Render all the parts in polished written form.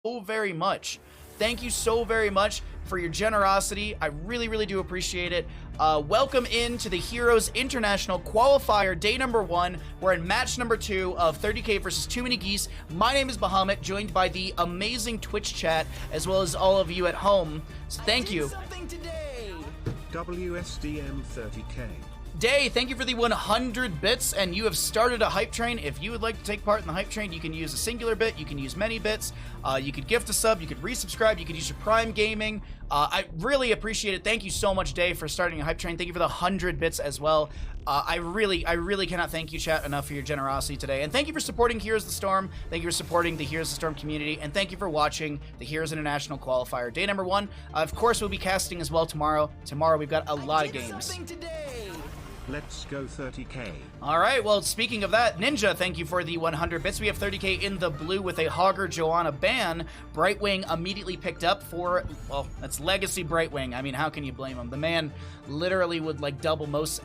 so very much. Thank you so very much for your generosity. I really, really do appreciate it. Welcome into the Heroes International Qualifier, day number 1. We're in match number 2 of 30k versus Too Many Geese. My name is Bahamut, joined by the amazing Twitch chat, as well as all of you at home. So thank you. WSDM 30k. Day, thank you for the 100 bits, and you have started a hype train. If you would like to take part in the hype train, you can use a singular bit, you can use many bits, you could gift a sub, you could resubscribe, you could use your Prime Gaming. I really appreciate it. Thank you so much, Day, for starting a hype train. Thank you for the 100 bits as well. I really cannot thank you, chat, enough for your generosity today. And thank you for supporting Heroes of the Storm. Thank you for supporting the Heroes of the Storm community. And thank you for watching the Heroes International Qualifier. Day number 1. Of course, we'll be casting as well tomorrow. Tomorrow, we've got a lot of games. Let's go 30k. All right, well, speaking of that, Ninja, thank you for the 100 bits. We have 30k in the blue with a Hogger Joanna ban. Brightwing immediately picked up for, well, that's Legacy Brightwing. I mean, how can you blame him? The man literally would, like, double most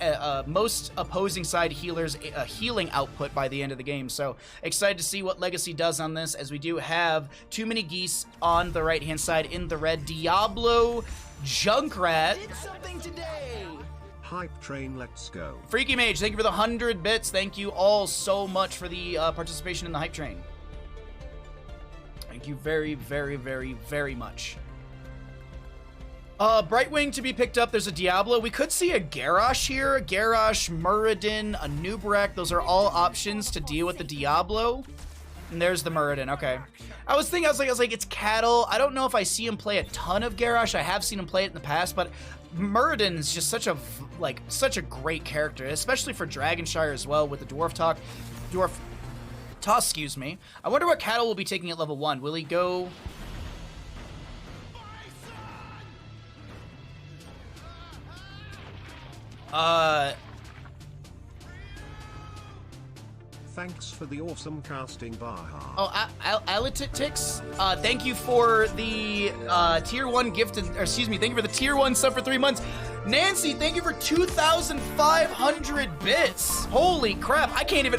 opposing side healers' healing output by the end of the game. So, excited to see what Legacy does on this, as we do have Too Many Geese on the right-hand side in the red. Diablo Junkrat. Did something today. Hype train, let's go. Freaky Mage, thank you for the 100 bits. Thank you all so much for the participation in the hype train. Thank you very, very, very, very much. Brightwing to be picked up. There's a Diablo. We could see a Garrosh here. A Garrosh, Muradin, a Nubarak. Those are all options to deal with the Diablo. And there's the Muradin. Okay. I was like, it's Cattle. I don't know if I see him play a ton of Garrosh. I have seen him play it in the past, but Muradin is just such a great character, especially for Dragonshire as well with the Dwarf Toss, excuse me. I wonder what Cattle will be taking at level 1. Will he go? Thanks for the awesome casting, Baha. Oh, Alititix, thank you for the tier 1 gifted, or excuse me, thank you for the tier 1 sub for 3 months. Nancy, thank you for 2,500 bits. Holy crap! I can't even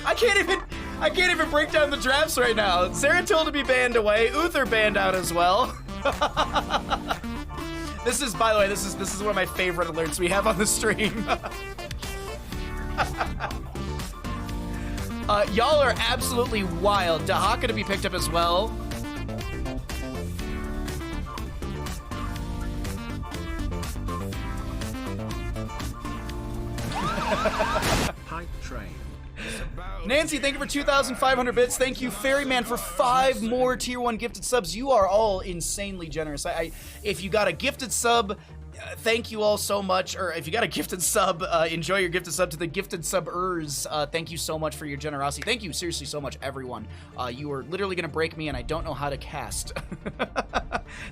break down the drafts right now. Zeratul to be banned away. Uther banned out as well. This is, by the way, this is one of my favorite alerts we have on the stream. Y'all are absolutely wild. Dahaka to be picked up as well. Hype train. Nancy, thank you for 2,500 bits. Thank you, Ferryman, for 5 more tier 1 gifted subs. You are all insanely generous. If you got a gifted sub, thank you all so much. Or if you got a gifted sub, enjoy your gifted sub to the gifted subbers. Thank you so much for your generosity. Thank you seriously so much, everyone. You are literally gonna break me, and I don't know how to cast.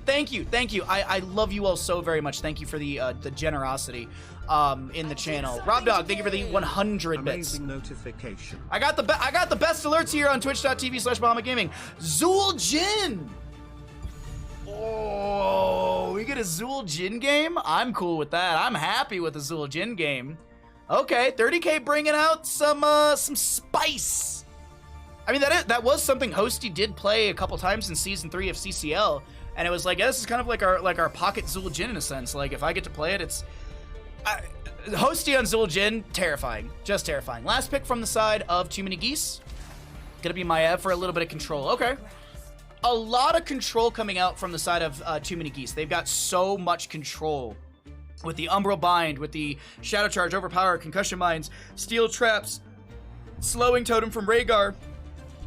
Thank you. I love you all so very much. Thank you for the generosity in the channel. Rob Dog, thank you for the 100 bits. Amazing notification. I got the best alerts here on twitch.tv/BahamutGaming. Zool Jin. Oh, we get a Zool Jin game? I'm cool with that. I'm happy with the Zool Jin game. Okay, 30k bringing out some spice. I mean, that was something Hosty did play a couple times in season 3 of CCL, and it was like, yeah, this is kind of like our pocket Zool Jin in a sense. Like, if I get to play it, it's Hosty on Zool Jin, terrifying, just terrifying. Last pick from the side of Too Many Geese. Gonna be Maev for a little bit of control. Okay. A lot of control coming out from the side of Too Many Geese. They've got so much control with the Umbral Bind, with the Shadow Charge, Overpower, Concussion Mines, Steel Traps, Slowing Totem from Rhaegar,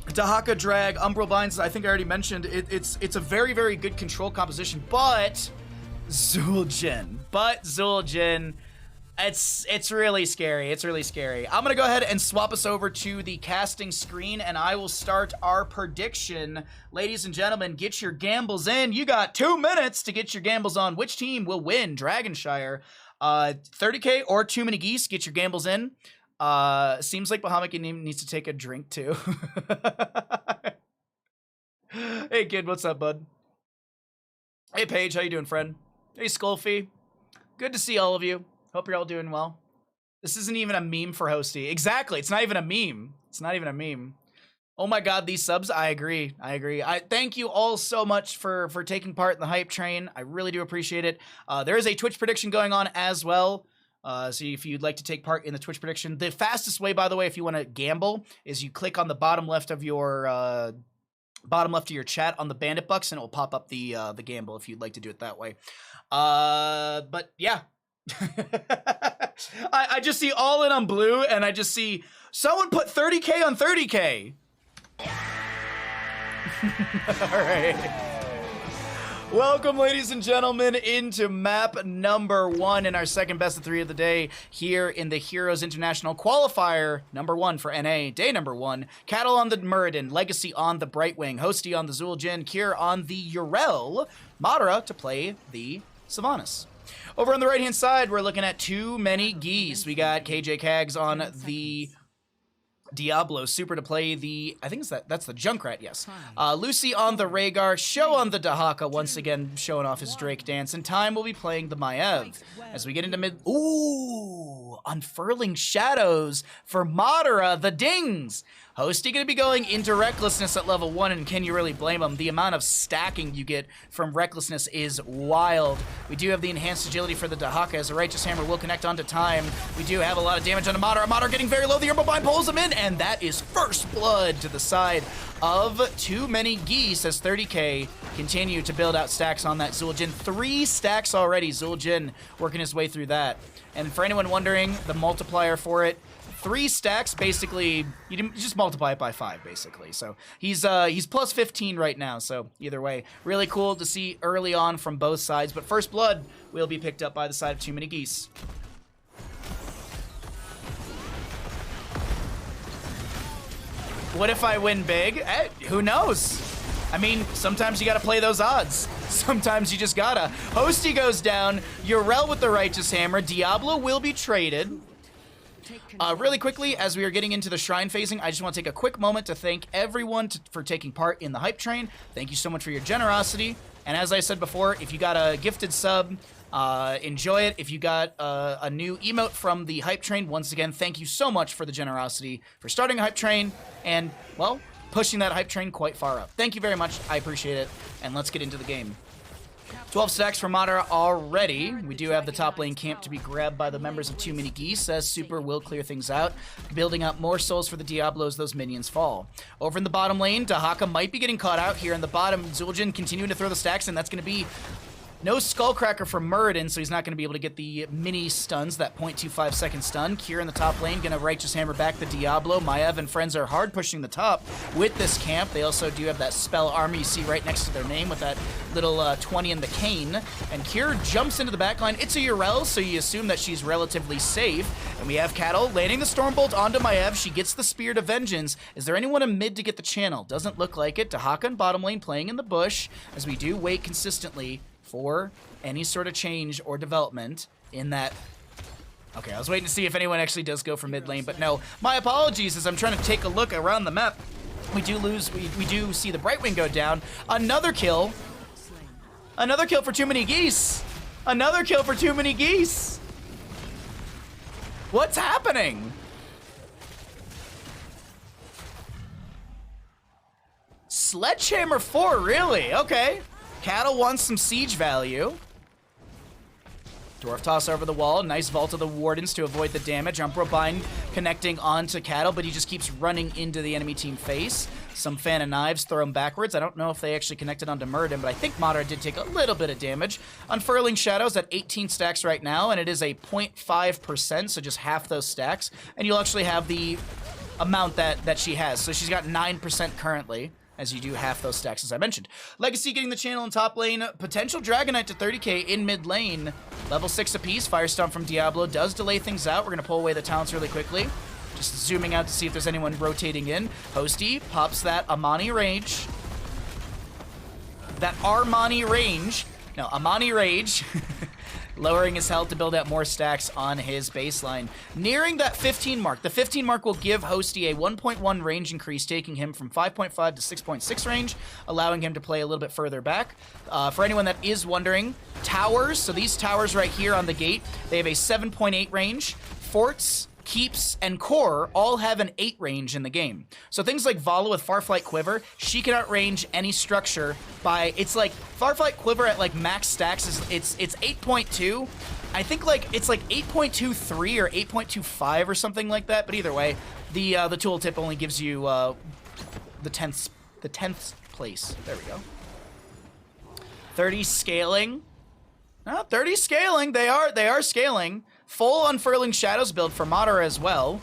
Dahaka Drag, Umbral Binds. I think I already mentioned it's a very, very good control composition, but Zool Jin, it's really scary. It's really scary. I'm gonna go ahead and swap us over to the casting screen, and I will start our prediction. Ladies and gentlemen, get your gambles in. You got 2 minutes to get your gambles on which team will win Dragonshire. 30k or Too Many Geese. Get your gambles in. Seems like Bahamut needs to take a drink too. Hey kid, what's up, bud? Hey Paige, how you doing, friend? Hey Skullfy. Good to see all of you. Hope you're all doing well. This isn't even a meme for Hosty. Exactly, it's not even a meme. It's not even a meme. Oh my God, these subs, I agree. I thank you all so much for taking part in the hype train. I really do appreciate it. There is a Twitch prediction going on as well. So if you'd like to take part in the Twitch prediction, the fastest way, by the way, if you want to gamble, is you click on the bottom left of your chat on the bandit bucks, and it will pop up the gamble if you'd like to do it that way. But yeah. I just see all in on blue, and I just see someone put 30K on 30K. All right. Welcome, ladies and gentlemen, into map number 1 in our second best of 3 of the day here in the Heroes International Qualifier number 1 for NA, day number 1. Cattle on the Muradin, Legacy on the Brightwing, Hosty on the Zul'jin, Kier on the Urel, Madara to play the Sylvanas. Over on the right-hand side, we're looking at too many Geese. We got KJ Kags on the Diablo, Super to play the, I think that's the Junkrat, yes. Lucy on the Rhaegar, Show on the Dahaka, once again showing off his Drake dance, and Time will be playing the Maiev. As we get into mid, ooh, Unfurling Shadows for Madara, the Dings. Hosty going to be going into Recklessness at level 1, and can you really blame him? The amount of stacking you get from Recklessness is wild. We do have the enhanced agility for the Dahaka, as a Righteous Hammer will connect onto Time. We do have a lot of damage on Madara. Madara getting very low, the Emerald Bind pulls him in, and that is first blood to the side of too many Geese as 30K continue to build out stacks on that Zul'jin. 3 stacks already, Zul'jin working his way through that. And for anyone wondering, the multiplier for it, 3 stacks, basically, you just multiply it by 5, basically. So he's plus 15 right now, so either way. Really cool to see early on from both sides, but first blood will be picked up by the side of too many Geese. What if I win big? Who knows? I mean, sometimes you gotta play those odds. Sometimes you just gotta. Hosty goes down, Urel with the Righteous Hammer, Diablo will be traded. Really quickly, as we are getting into the shrine phasing, I just want to take a quick moment to thank everyone for taking part in the hype train. Thank you so much for your generosity. And as I said before, if you got a gifted sub, enjoy it. If you got a new emote from the hype train, once again, thank you so much for the generosity for starting a hype train and, well, pushing that hype train quite far up. Thank you very much. I appreciate it. And let's get into the game. 12 stacks for Madara already. We do have the top lane camp to be grabbed by the members of Too Many Geese, as Super will clear things out, building up more souls for the Diablo as those minions fall. Over in the bottom lane, Dahaka might be getting caught out here in the bottom. Zul'jin continuing to throw the stacks, and that's going to be no Skullcracker for Muradin, so he's not going to be able to get the mini stuns, that 0.25 second stun. Kier in the top lane, going to Righteous Hammer back the Diablo. Maiev and friends are hard pushing the top with this camp. They also do have that spell army you see right next to their name with that little 20 in the cane. And Kier jumps into the backline. It's a Urel, so you assume that she's relatively safe. And we have Cattle landing the Stormbolt onto Maiev. She gets the Spirit of Vengeance. Is there anyone in mid to get the channel? Doesn't look like it. Dahaka in bottom lane playing in the bush, as we do wait consistently for any sort of change or development in that. Okay, I was waiting to see if anyone actually does go for mid lane, but no. My apologies as I'm trying to take a look around the map. We do see the Brightwing go down. Another kill. Another kill for Too Many Geese. Another kill for Too Many Geese. What's happening? Sledgehammer 4, really? Okay. Cattle wants some siege value. Dwarf toss over the wall. Nice vault of the Wardens to avoid the damage. Umbra Bind connecting onto Cattle, but he just keeps running into the enemy team face. Some Fan of Knives throw him backwards. I don't know if they actually connected onto Muradin, but I think Madara did take a little bit of damage. Unfurling Shadows at 18 stacks right now, and it is a 0.5%, so just half those stacks. And you'll actually have the amount that she has. So she's got 9% currently, as you do half those stacks, as I mentioned. Legacy getting the channel in top lane. Potential Dragonite to 30k in mid lane. Level 6 apiece. Firestomp from Diablo does delay things out. We're going to pull away the talents really quickly. Just zooming out to see if there's anyone rotating in. Hosty pops that Amani Rage. That Armani Range. No, Amani Rage. Lowering his health to build out more stacks on his baseline. Nearing that 15 mark. The 15 mark will give Hosty a 1.1 range increase, taking him from 5.5 to 6.6 range, allowing him to play a little bit further back. For anyone that is wondering, towers, so these towers right here on the gate, they have a 7.8 range. Forts Keeps, and Core all have an 8 range in the game. So things like Vala with Farflight Quiver, she can outrange any structure by, it's like, Farflight Quiver at like max stacks is, it's 8.2. I think like, it's like 8.23 or 8.25 or something like that, but either way, the tooltip only gives you the 10th place. There we go. 30 scaling. 30 scaling, they are scaling. Full Unfurling Shadows build for Madara as well.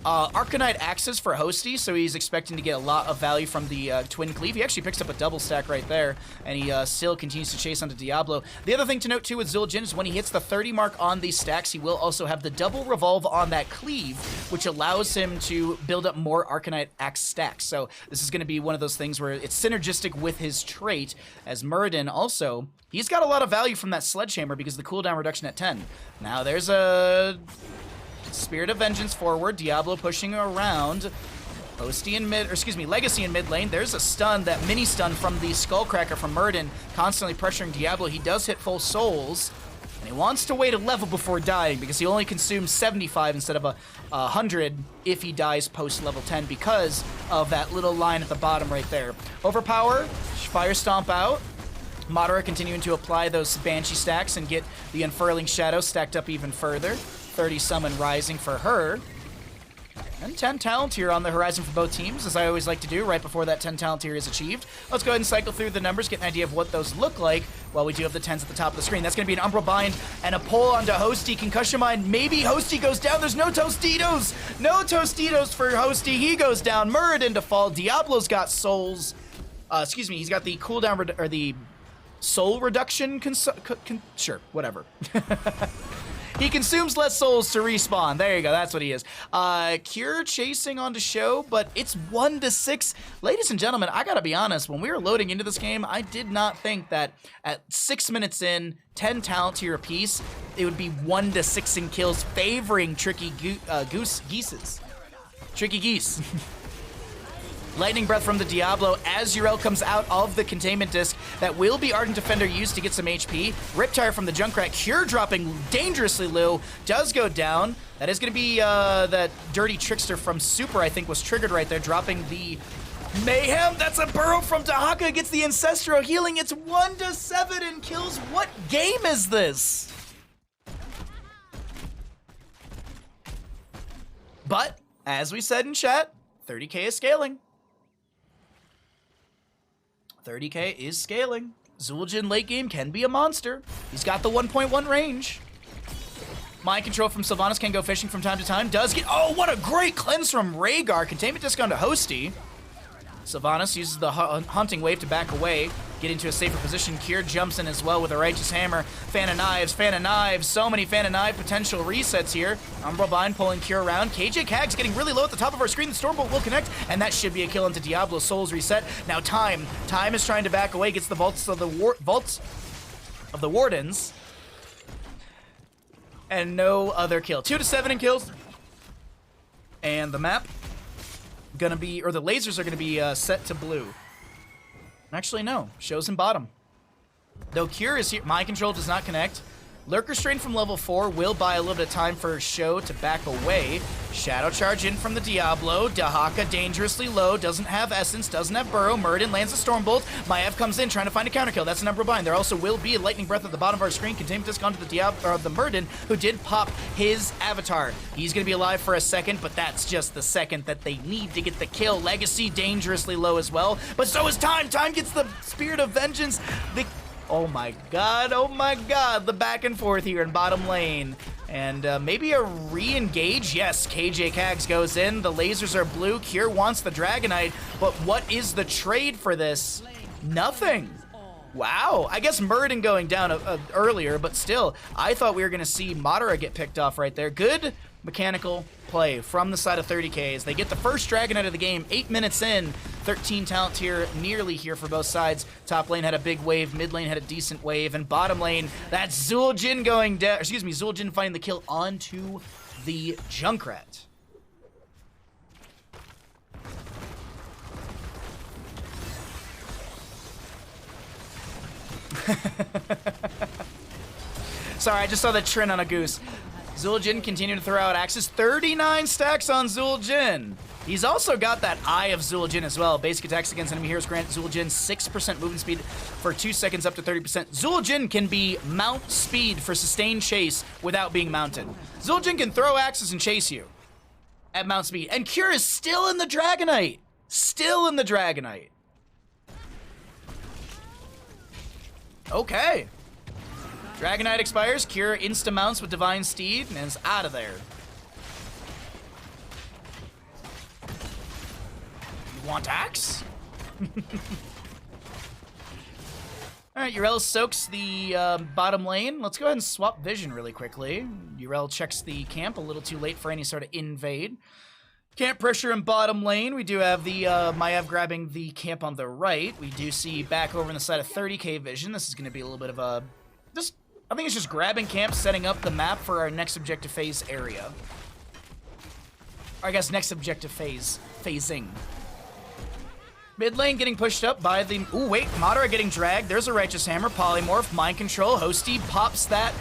Arcanite Axes for Hosty, so he's expecting to get a lot of value from the Twin Cleave. He actually picks up a double stack right there, and he still continues to chase onto Diablo. The other thing to note, too, with Zul'jin is when he hits the 30 mark on these stacks, he will also have the double revolve on that Cleave, which allows him to build up more Arcanite Axe stacks. So this is going to be one of those things where it's synergistic with his trait, as Muradin also, he's got a lot of value from that Sledgehammer because of the cooldown reduction at 10. Now there's a Spirit of Vengeance forward, Diablo pushing around. Hosty in mid, or excuse me, Legacy in mid lane. There's a stun, that mini stun from the Skullcracker from Muradin, constantly pressuring Diablo. He does hit full souls, and he wants to wait a level before dying because he only consumes 75 instead of 100 if he dies post level 10 because of that little line at the bottom right there. Overpower, Fire Stomp out. Madara continuing to apply those Banshee stacks and get the Unfurling Shadow stacked up even further. 30 Summon rising for her. And 10 talent here on the horizon for both teams, as I always like to do right before that 10 talent here is achieved. Let's go ahead and cycle through the numbers, get an idea of what those look like while we do have the 10s at the top of the screen. That's going to be an Umbral Bind and a pull onto Hosty. Concussion Mine, maybe Hosty goes down. There's no Tostitos! No Tostitos for Hosty. He goes down. Muradin to fall. Diablo's got souls. Excuse me, he's got the cooldown, or the soul reduction, sure, whatever. He consumes less souls to respawn. There you go, that's what he is. Cure chasing onto Show, but it's 1-6. Ladies and gentlemen, I gotta be honest, when we were loading into this game, I did not think that at 6 minutes in, 10 talent tier apiece, it would be 1-6 in kills, favoring Tricky Geeses. Tricky Geese. Lightning Breath from the Diablo as Uriel comes out of the containment disc. That will be Ardent Defender used to get some HP. Riptire from the Junkrat. Cure dropping dangerously low. Does go down. That is going to be that Dirty Trickster from Super, I think, was triggered right there, dropping the Mayhem. That's a burrow from Dahaka. Gets the Ancestral Healing. It's 1-7 in kills. What game is this? But, as we said in chat, 30k is scaling. 30k is scaling. Zul'jin late game can be a monster. He's got the 1.1 range. Mind Control from Sylvanas can go fishing from time to time. Does get... Oh, what a great cleanse from Rhaegar. Containment disc onto Hosty. Sylvanas uses the Hunting Wave to back away, get into a safer position. Cure jumps in as well with a Righteous Hammer. Fan of Knives. So many Fan of Knives potential resets here. Umbral Bind pulling Cure around. KJ Kag's getting really low at the top of our screen. The Stormbolt will connect, and that should be a kill into Diablo. Souls reset. Now Time is trying to back away, gets the Vaults of the Wardens. And no other kill. 2-7 in kills. And the map gonna be, or the lasers are gonna be set to blue. Actually, no. Show's in bottom. Though Cure is here. Mind Control does not connect. Lurker Strain from level 4 will buy a little bit of time for Show to back away. Shadow Charge in from the Diablo. Dahaka dangerously low. Doesn't have Essence. Doesn't have Burrow. Muradin lands a Stormbolt. Maiev comes in trying to find a counter kill. That's an Umbral Bind. There also will be a Lightning Breath at the bottom of our screen. Containment disc onto the Diablo, or the Muradin, who did pop his avatar. He's going to be alive for a second, but that's just the second that they need to get the kill. Legacy dangerously low as well. But so is Time. Time gets the Spirit of Vengeance. Oh my god, the back and forth here in bottom lane. And maybe a re-engage. Yes, KJ Kags goes in. The lasers are blue. Cure wants the Dragonite. But what is the trade for this? Nothing. Wow. I guess Muradin going down earlier, but still, I thought we were going to see Madara get picked off right there. Good mechanical play from the side of 30k as they get the first Dragonite of the game. 8 minutes in. 13 talent tier nearly here for both sides. Top lane had a big wave, mid lane had a decent wave, and bottom lane, that's Zul'jin going down. Excuse me, Zul'jin finding the kill onto the Junkrat. Sorry, I just saw the Trin on a Goose. Zul'jin continuing to throw out axes. 39 stacks on Zul'jin. He's also got that Eye of Zul'jin as well. Basic attacks against enemy heroes grant Zul'jin 6% movement speed for 2 seconds up to 30%. Zul'jin can be mount speed for sustained chase without being mounted. Zul'jin can throw axes and chase you at mount speed. And Cure is still in the Dragonite. Still in the Dragonite. Okay. Dragonite expires. Cure insta-mounts with Divine Steed and is out of there. Want axe? Alright, Urel soaks the bottom lane. Let's go ahead and swap vision really quickly. Urel checks the camp a little too late for any sort of invade. Camp pressure in bottom lane. We do have the Maiev grabbing the camp on the right. We do see back over on the side of 30k vision. This is going to be a little bit of a... I think it's just grabbing camp, setting up the map for our next objective phase area. Or I guess next objective phasing. Mid lane getting pushed up by the... Ooh, wait. Madara getting dragged. There's a Righteous Hammer. Polymorph. Mind Control. Hosty pops that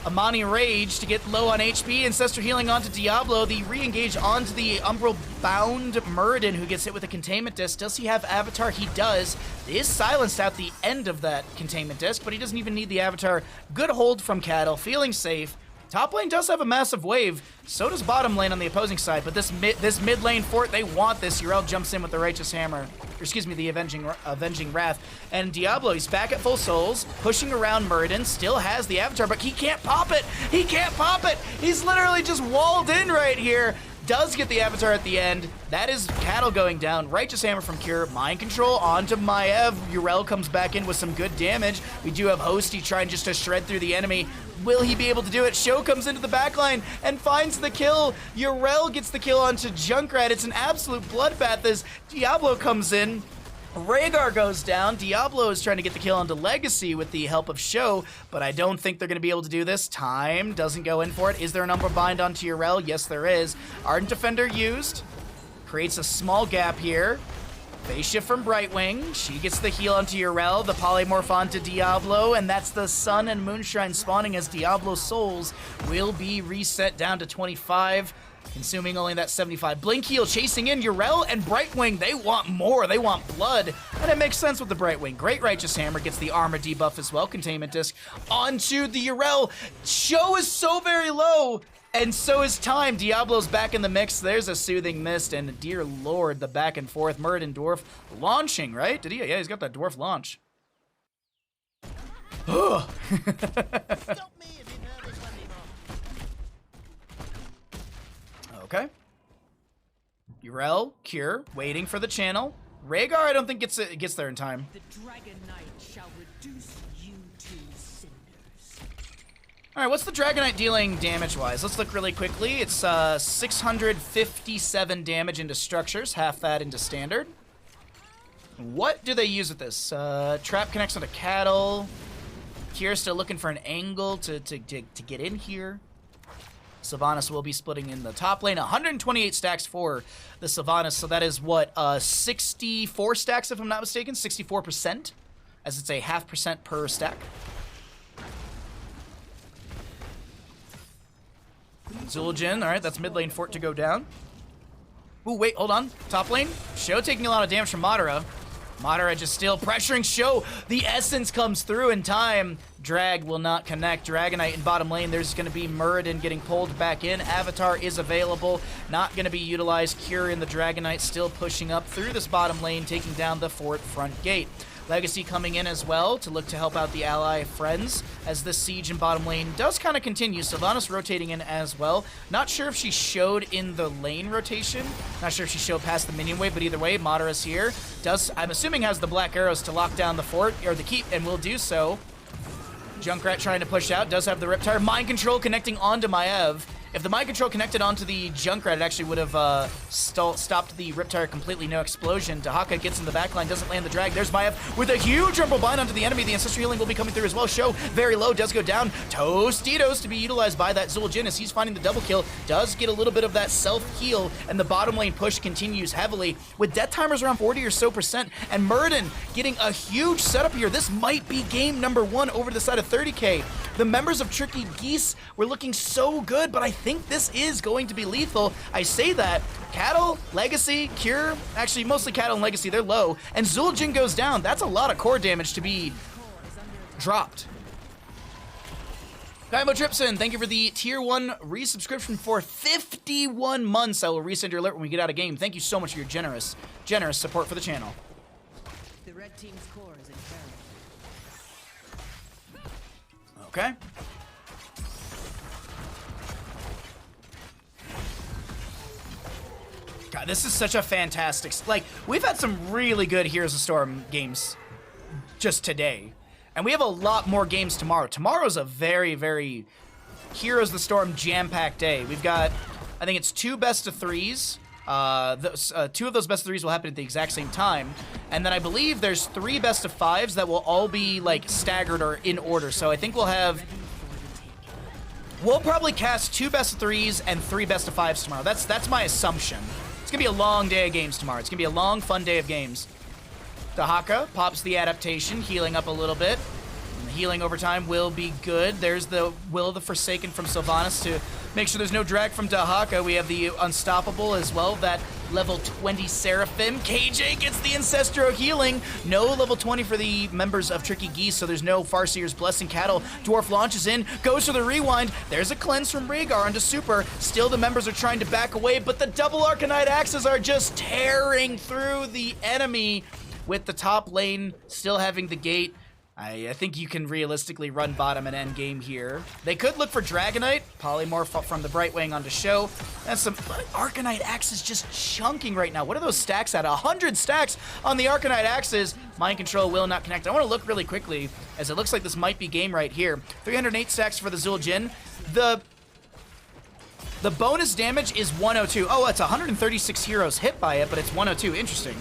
Amani Rage to get low on HP. Ancestor healing onto Diablo. The re-engage onto the Umbral-bound Muradin, who gets hit with a Containment Disc. Does he have Avatar? He does. He is silenced at the end of that Containment Disc, but he doesn't even need the Avatar. Good hold from Cattle. Feeling safe. Top lane does have a massive wave, so does bottom lane on the opposing side, but this mid lane fort, they want this. Urel jumps in with the Righteous Hammer, or excuse me, the Avenging Wrath, and Diablo, he's back at full souls, pushing around Muradin, still has the Avatar, but he can't pop it! He can't pop it! He's literally just walled in right here. Does get the Avatar at the end. That is Cattle going down. Righteous Hammer from Cure. Mind Control onto Maiev. Urel comes back in with some good damage. We do have Hosty trying just to shred through the enemy. Will he be able to do it? Sho comes into the backline and finds the kill. Urel gets the kill onto Junkrat. It's an absolute bloodbath as Diablo comes in. Rhaegar goes down. Diablo is trying to get the kill onto Legacy with the help of Sho, but I don't think they're going to be able to do this. Time doesn't go in for it. Is there an Umbral Bind onto Urel? Yes, there is. Ardent Defender used. Creates a small gap here. Phase shift from Brightwing. She gets the heal onto Urel, the polymorph onto Diablo, and that's the Sun and Moonshine spawning as Diablo's souls will be reset down to 25. Consuming only that 75. Blink heal chasing in Urel and Brightwing. They want more. They want blood. And it makes sense with the Brightwing. Great Righteous Hammer gets the armor debuff as well. Containment Disc onto the Urel. Sho is so very low. And so is Time. Diablo's back in the mix. There's a Soothing Mist. And dear lord, the back and forth. Muradin Dwarf launching, right? Did he? Yeah, he's got that Dwarf launch. Ugh. Okay. Urel, Cure, waiting for the channel. Rhaegar, I don't think gets there in time. The Dragon Knight shall reduce you to cinders. All right, what's the Dragonite dealing damage-wise? Let's look really quickly. It's 657 damage into structures, half that into standard. What do they use with this? Trap connects onto Cattle. Cure's still looking for an angle to get in here. Sylvanas will be splitting in the top lane. 128 stacks for the Sylvanas, so that is what, 64 stacks if I'm not mistaken? 64%, as it's a 0.5% per stack. Zul'jin, alright, that's mid lane fort to go down. Ooh, wait, hold on. Top lane, Sho taking a lot of damage from Madara. Madara just still pressuring Sho. The essence comes through in time. Drag will not connect. Dragonite in bottom lane. There's going to be Muradin getting pulled back in. Avatar is available. Not going to be utilized. Cure in the Dragonite still pushing up through this bottom lane, taking down the fort front gate. Legacy coming in as well to look to help out the ally friends as this siege in bottom lane does kind of continue. Sylvanas rotating in as well. Not sure if she showed in the lane rotation. Not sure if she showed past the minion wave, but either way, Madara's here. I'm assuming has the black arrows to lock down the fort, or the keep, and will do so. Junkrat trying to push out, does have the Riptire. Mind Control connecting onto Maiev. If the mind control connected onto the Junkrat, it actually would have stopped the Riptire completely, no explosion. Dahaka gets in the backline, doesn't land the drag. There's Maiev with a huge rumble bind onto the enemy. The Ancestral Healing will be coming through as well. Show very low, does go down. Tostitos to be utilized by that Zul Jin as he's finding the double kill. Does get a little bit of that self-heal, and the bottom lane push continues heavily with death timers around 40 or so percent, and Murden getting a huge setup here. This might be game number 1 over to the side of 30k. The members of Tricky Geese were looking so good, but I think this is going to be lethal. I say that. Cattle, Legacy, Cure, actually mostly Cattle and Legacy, they're low, and Zul Jin goes down. That's a lot of core damage to be dropped. Kaimo Tripson, thank you for the tier 1 resubscription for 51 months. I will resend your alert when we get out of game. Thank you so much for your generous support for the channel. The red team's core is in peril. Okay. God, this is such a fantastic... Like, we've had some really good Heroes of Storm games just today. And we have a lot more games tomorrow. Tomorrow's a very, very Heroes of the Storm jam-packed day. We've got, I think it's 2 best of 3s. 2 of those best of 3s will happen at the exact same time. And then I believe there's 3 best of 5s that will all be, like, staggered or in order. So I think we'll have... We'll probably cast 2 best of 3s and 3 best of 5s tomorrow. That's my assumption. It's gonna be a long day of games tomorrow. It's gonna be a long, fun day of games. Dahaka pops the adaptation, healing up a little bit. And the healing over time will be good. There's the Will of the Forsaken from Sylvanas to make sure there's no drag from Dahaka. We have the Unstoppable as well, that level 20 Seraphim. KJ gets the Ancestral Healing. No level 20 for the members of Tricky Geese, so there's no Farseer's Blessing. Cattle, Dwarf launches in, goes for the rewind. There's a cleanse from Rhaegar onto Super. Still the members are trying to back away, but the double Arcanite axes are just tearing through the enemy. With the top lane still having the gate, I think you can realistically run bottom and end game here. They could look for Dragonite, Polymorph from the Brightwing onto Show. That's some Arcanite axes just chunking right now. What are those stacks at? 100 stacks on the Arcanite axes. Mind Control will not connect. I want to look really quickly, as it looks like this might be game right here. 308 stacks for the Zul Jin. The bonus damage is 102. Oh, it's 136 heroes hit by it, but it's 102. Interesting.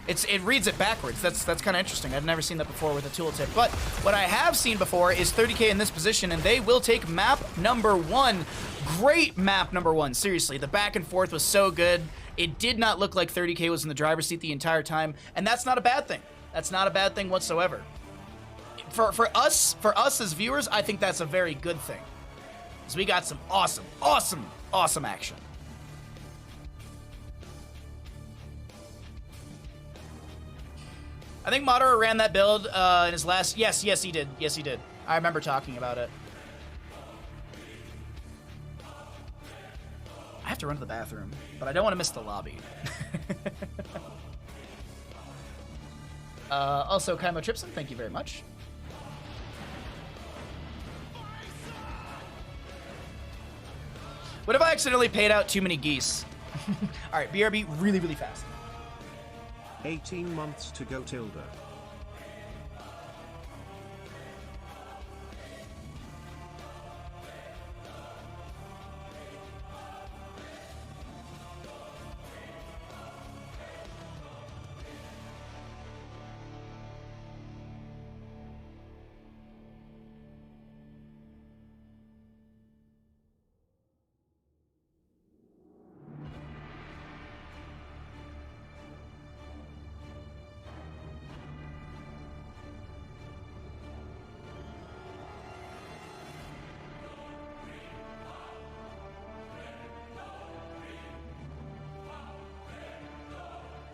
It reads it backwards. That's kind of interesting. I've never seen that before with a tooltip. But what I have seen before is 30k in this position, and they will take map number 1. Great map number 1. Seriously, the back and forth was so good. It did not look like 30k was in the driver's seat the entire time, and that's not a bad thing. That's not a bad thing whatsoever. For us as viewers, I think that's a very good thing. So we got some awesome action. I think Madara ran that build in his last... Yes, he did. Yes, he did. I remember talking about it. I have to run to the bathroom, but I don't want to miss the lobby. Also, Kaimo Tripson, thank you very much. What if I accidentally paid out too many geese? All right, BRB really, really fast. 18 months to go, Tilda.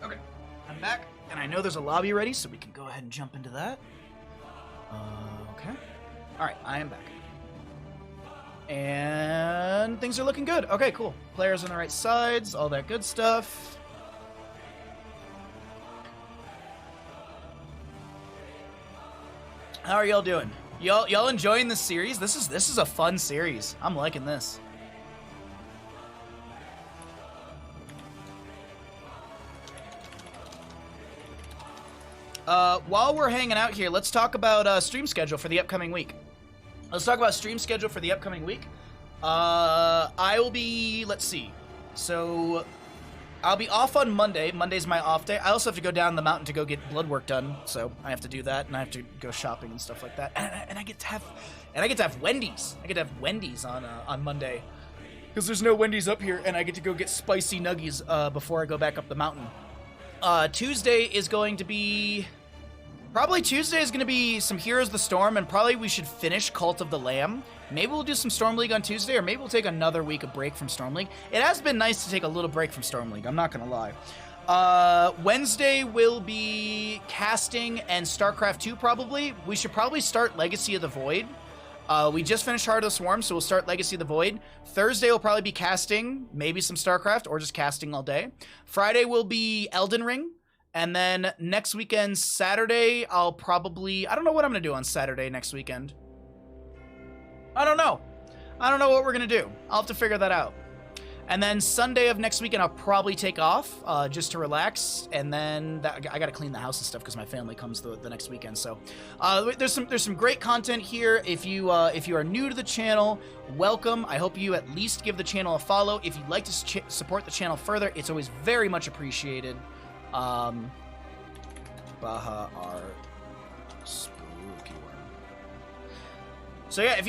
Okay, I'm back, and I know there's a lobby ready, so we can go ahead and jump into that. Okay. All right, I am back. And things are looking good. Okay, cool. Players on the right sides, all that good stuff. How are y'all doing? Y'all enjoying this series? This is a fun series. I'm liking this. While we're hanging out here, let's talk about stream schedule for the upcoming week. I will be, let's see. So I'll be off on Monday. Monday's my off day. I also have to go down the mountain to go get blood work done, so I have to do that, and I have to go shopping and stuff like that. And I get to have Wendy's. I get to have Wendy's on Monday, because there's no Wendy's up here, and I get to go get spicy nuggies before I go back up the mountain. Tuesday is going to be some Heroes of the Storm, and probably we should finish Cult of the Lamb. Maybe we'll do some Storm League on Tuesday, or maybe we'll take another week of break from Storm League. It has been nice to take a little break from Storm League, I'm not gonna lie. Wednesday will be casting and StarCraft 2 probably. We should probably start Legacy of the Void. We just finished Heart of the Swarm, so we'll start Legacy of the Void. Thursday will probably be casting, maybe some StarCraft, or just casting all day. Friday will be Elden Ring. And then next weekend, Saturday, I don't know what I'm going to do on Saturday next weekend. I don't know what we're going to do. I'll have to figure that out. And then Sunday of next weekend, I'll probably take off just to relax. And then I got to clean the house and stuff because my family comes the next weekend. So there's some great content here. If you are new to the channel, welcome. I hope you at least give the channel a follow. If you'd like to support the channel further, it's always very much appreciated. Baha our spooky worm. So yeah,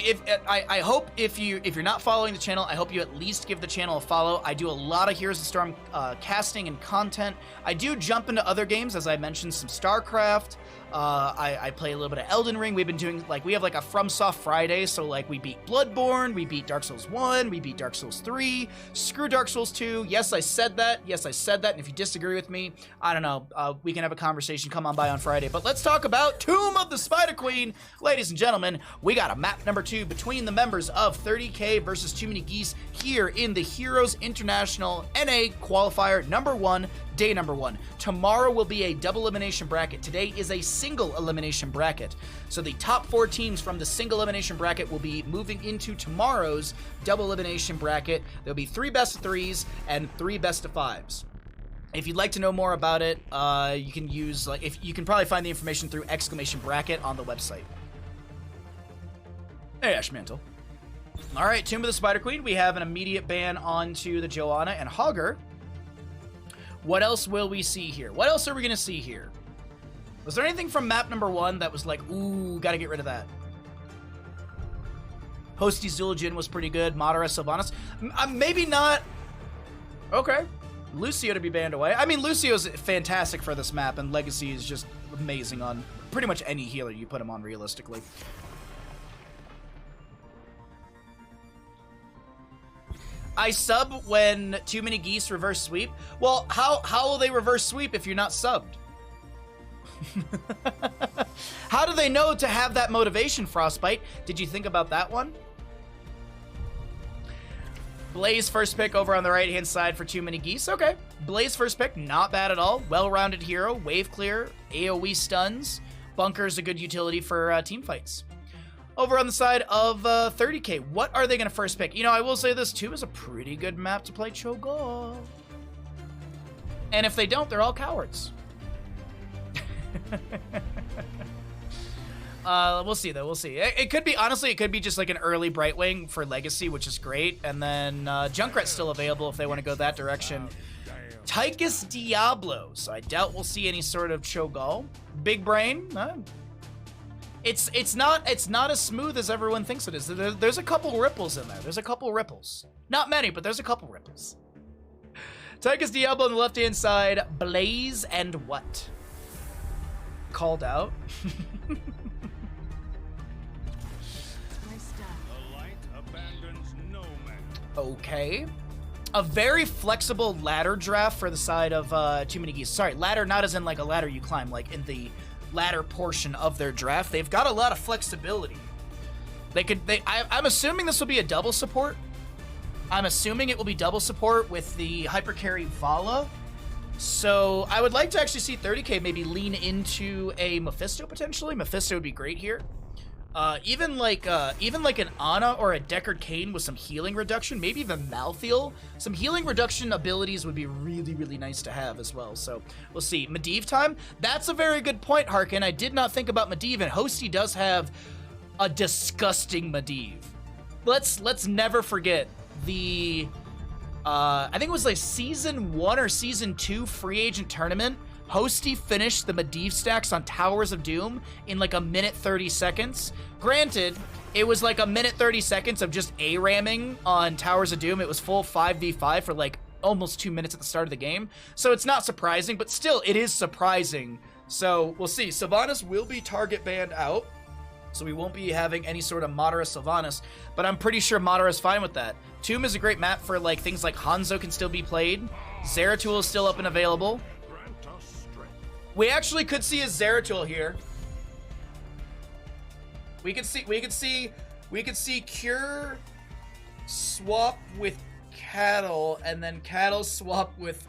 I hope if you're not following the channel, I hope you at least give the channel a follow. I do a lot of Heroes of the Storm casting and content. I do jump into other games, as I mentioned, some StarCraft. I play a little bit of Elden Ring. We've been doing, we have a FromSoft Friday, so we beat Bloodborne, we beat Dark Souls 1, we beat Dark Souls 3, screw Dark Souls 2. Yes, I said that, and if you disagree with me, I don't know, we can have a conversation, come on by on Friday. But let's talk about Tomb of the Spider Queen. Ladies and gentlemen, we got a map number 2 between the members of 30K versus Too Many Geese here in the Heroes International NA Qualifier number 1. Day number 1. Tomorrow will be a double elimination bracket. Today is a single elimination bracket. So the top 4 teams from the single elimination bracket will be moving into tomorrow's double elimination bracket. There'll be 3 best of 3s and 3 best of 5s. If you'd like to know more about it, you can use, you can probably find the information through exclamation bracket on the website. Hey, Ashmantle. All right, Tomb of the Spider Queen. We have an immediate ban onto the Joanna and Hogger. What else will we see here? What else are we going to see here? Was there anything from map number 1 that was ooh, gotta get rid of that? Hosty Zul'jin was pretty good. Madara Sylvanas. Maybe not. Okay. Lucio to be banned away. I mean, Lucio's fantastic for this map, and Legacy is just amazing on pretty much any healer you put him on realistically. I sub when Too Many Geese reverse sweep. Well, how will they reverse sweep if you're not subbed? How do they know to have that motivation, Frostbite? Did you think about that one? Blaze first pick over on the right-hand side for Too Many Geese. Okay. Blaze first pick, not bad at all. Well-rounded hero, wave clear, AoE stuns. Bunker is a good utility for team fights. Over on the side of 30K, what are they going to first pick? You know, I will say this, too, is a pretty good map to play Cho'Gall. And if they don't, they're all cowards. We'll see, though. We'll see. It could be, honestly, it could be just an early Brightwing for Legacy, which is great. And then Junkrat's still available if they want to go that direction. Tychus Diablo. So I doubt we'll see any sort of Cho'Gall. Big Brain. It's not as smooth as everyone thinks it is. There's a couple ripples in there. There's a couple ripples. Not many, but there's a couple ripples. Tychus Diablo on the left-hand side. Blaze and what? Called out. Okay. A very flexible ladder draft for the side of Too Many Geese. Sorry, ladder not as in a ladder you climb, in the ladder portion of their draft. They've got a lot of flexibility. I'm assuming this will be a double support. I'm assuming it will be double support with the hypercarry Vala. So I would like to actually see 30K maybe lean into a Mephisto potentially. Mephisto would be great here. Even like an Ana or a Deckard Cain with some healing reduction, maybe even Malthael. Some healing reduction abilities would be really, really nice to have as well. So we'll see. Medivh time? That's a very good point, Harkin. I did not think about Medivh, and Hosty does have a disgusting Medivh. let's never forget the I think it was like season 1 or season 2 free agent tournament. Hosty finished the Medivh stacks on Towers of Doom in like a minute 30 seconds. Granted, it was like a minute 30 seconds of just A-ramming on Towers of Doom. It was full 5v5 for like almost 2 minutes at the start of the game. So it's not surprising, but still it is surprising. So we'll see. Sylvanas will be target banned out, so we won't be having any sort of Madara Sylvanas, but I'm pretty sure Madara's fine with that. Tomb is a great map for like things like Hanzo can still be played. Zeratul is still up and available. We actually could see a Zeratul here. We could see Cure swap with Cattle, and then Cattle swap with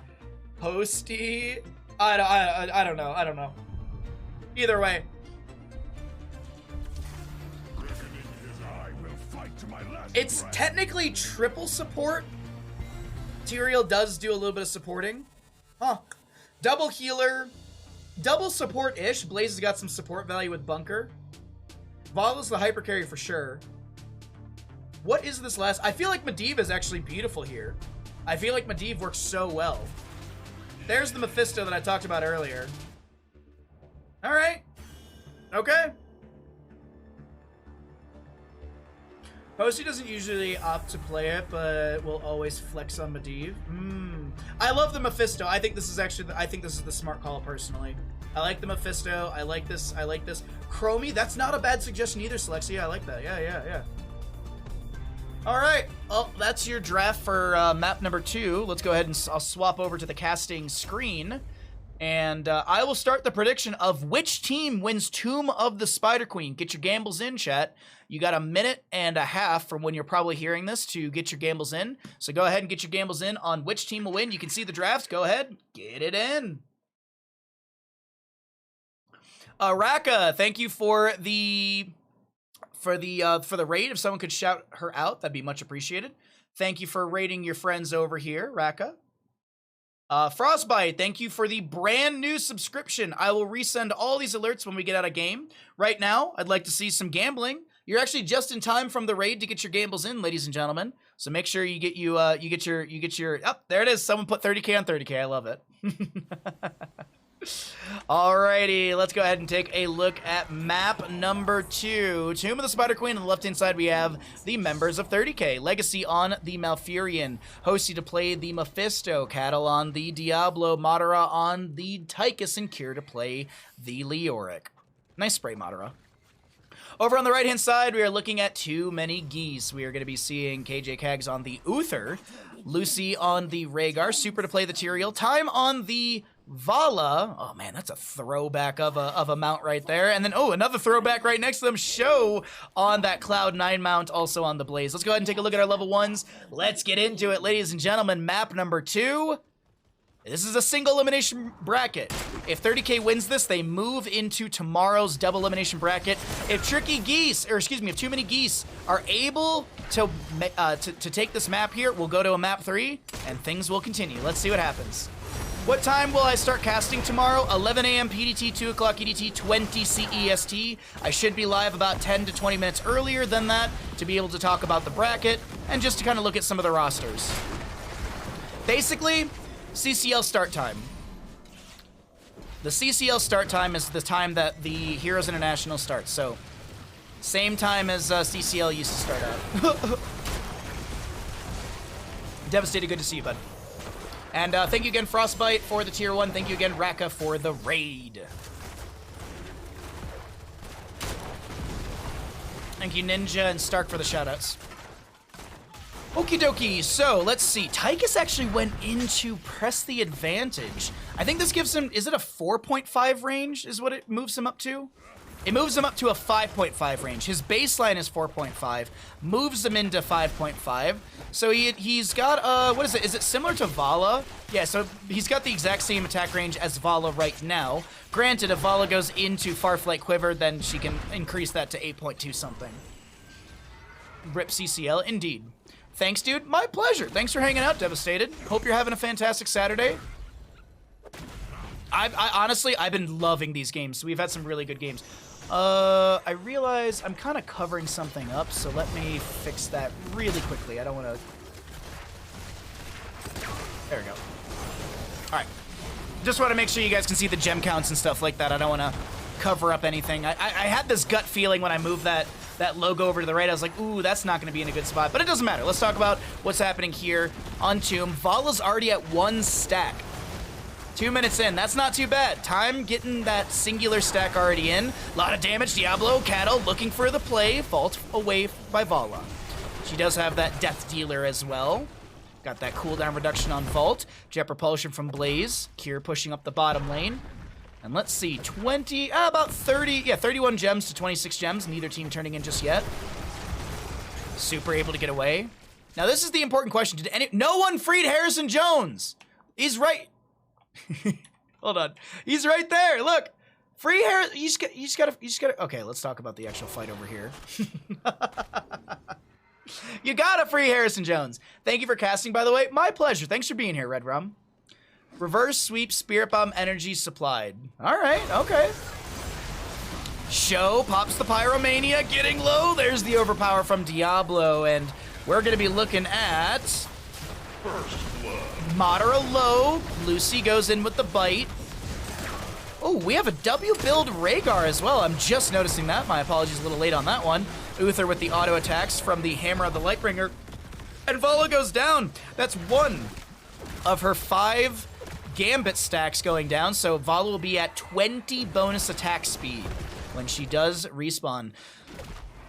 Hosty. I don't know. Either way. It's technically triple support. Tyrael does do a little bit of supporting. Huh. Double healer. Double support-ish. Blaze has got some support value with Bunker. Vala's the hyper carry for sure. What is this last? I feel like Medivh is actually beautiful here. I feel like Medivh works so well. There's the Mephisto that I talked about earlier. Alright. Okay. Hosty doesn't usually opt to play it, but will always flex on Medivh. I love the Mephisto. I think this is actually, I think this is the smart call personally. I like the Mephisto. I like this. I like this. Chromie, that's not a bad suggestion either, Selexia. I like that. Yeah. All right. Well, that's your draft for map number 2. Let's go ahead and I'll swap over to the casting screen. And I will start the prediction of which team wins Tomb of the Spider Queen. Get your gambles in, chat. You got a minute and a half from when you're probably hearing this to get your gambles in. So go ahead and get your gambles in on which team will win. You can see the drafts. Go ahead, get it in. Raka, thank you for the raid. If someone could shout her out, that'd be much appreciated. Thank you for raiding your friends over here, Raka. Frostbite, thank you for the brand new subscription. I will resend all these alerts when we get out of game. Right now, I'd like to see some gambling. You're actually just in time from the raid to get your gambles in, ladies and gentlemen. So make sure you get your oh, there it is. Someone put 30K on 30K. I love it. Alrighty, let's go ahead and take a look at map number 2. Tomb of the Spider Queen. On the left-hand side, we have the members of 30K. Legacy on the Malfurion. Hosty to play the Mephisto. Cattle on the Diablo. Madara on the Tychus. And Cure to play the Leoric. Nice spray, Madara. Over on the right-hand side, we are looking at too many Geese. We are going to be seeing KJ Kags on the Uther. Lucy on the Rhaegar. Super to play the Tyrael. Time on the Vala. Oh man, that's a throwback of a mount right there. And then, oh, another throwback right next to them. Show on that Cloud9 mount, also on the Blaze. Let's go ahead and take a look at our level 1s. Let's get into it, ladies and gentlemen. Map number 2. This is a single elimination bracket. If 30K wins this, they move into tomorrow's double elimination bracket. If if too many Geese are able to take this map here, we'll go to a map 3, and things will continue. Let's see what happens. What time will I start casting tomorrow? 11 a.m. PDT, 2 o'clock EDT, 20 CEST. I should be live about 10 to 20 minutes earlier than that to be able to talk about the bracket and just to kind of look at some of the rosters. Basically, CCL start time. The CCL start time is the time that the Heroes International starts, so same time as CCL used to start out. Devastated, good to see you, bud. And thank you again, Frostbite, for the tier 1. Thank you again, Raka, for the raid. Thank you, Ninja and Stark, for the shoutouts. Okie dokie, so let's see. Tychus actually went into Press the Advantage. I think this gives him, is it a 4.5 range is what it moves him up to? It moves him up to a 5.5 range. His baseline is 4.5, moves him into 5.5. So he's got, what is it? Is it similar to Vala? Yeah, so he's got the exact same attack range as Vala right now. Granted, if Vala goes into Farflight Quiver, then she can increase that to 8.2 something. Rip CCL, indeed. Thanks, dude. My pleasure. Thanks for hanging out, Devastated. Hope you're having a fantastic Saturday. I honestly, I've been loving these games. We've had some really good games. I realize I'm kind of covering something up, so let me fix that really quickly. I don't want to... There we go. All right. Just want to make sure you guys can see the gem counts and stuff like that. I don't want to cover up anything. I had this gut feeling when I moved that logo over to the right. I was like, ooh, that's not going to be in a good spot. But it doesn't matter. Let's talk about what's happening here on Tomb. Vala's already at 1 stack. 2 minutes in. That's not too bad. Time getting that singular stack already in. A lot of damage. Diablo, Cattle looking for the play. Vault away by Vala. She does have that Death Dealer as well. Got that cooldown reduction on Vault. Jet Propulsion from Blaze. Cure pushing up the bottom lane. And let's see, about 31 gems to 26 gems. Neither team turning in just yet. Super able to get away. Now this is the important question. No one freed Harrison Jones. He's right. Hold on. He's right there. Look. Free Harrison. You just gotta. Okay, let's talk about the actual fight over here. You gotta free Harrison Jones. Thank you for casting, by the way. My pleasure. Thanks for being here, Red Rum. Reverse sweep, Spirit Bomb energy supplied. All right, okay. Show pops the Pyromania, getting low. There's the overpower from Diablo, and we're gonna be looking at Madara low. Lucy goes in with the bite. Oh, we have a W build Rhaegar as well. I'm just noticing that. My apologies, a little late on that one. Uther with the auto attacks from the Hammer of the Lightbringer, and Vala goes down. That's 1 of her 5 Gambit stacks going down, so Vala will be at 20 bonus attack speed when she does respawn.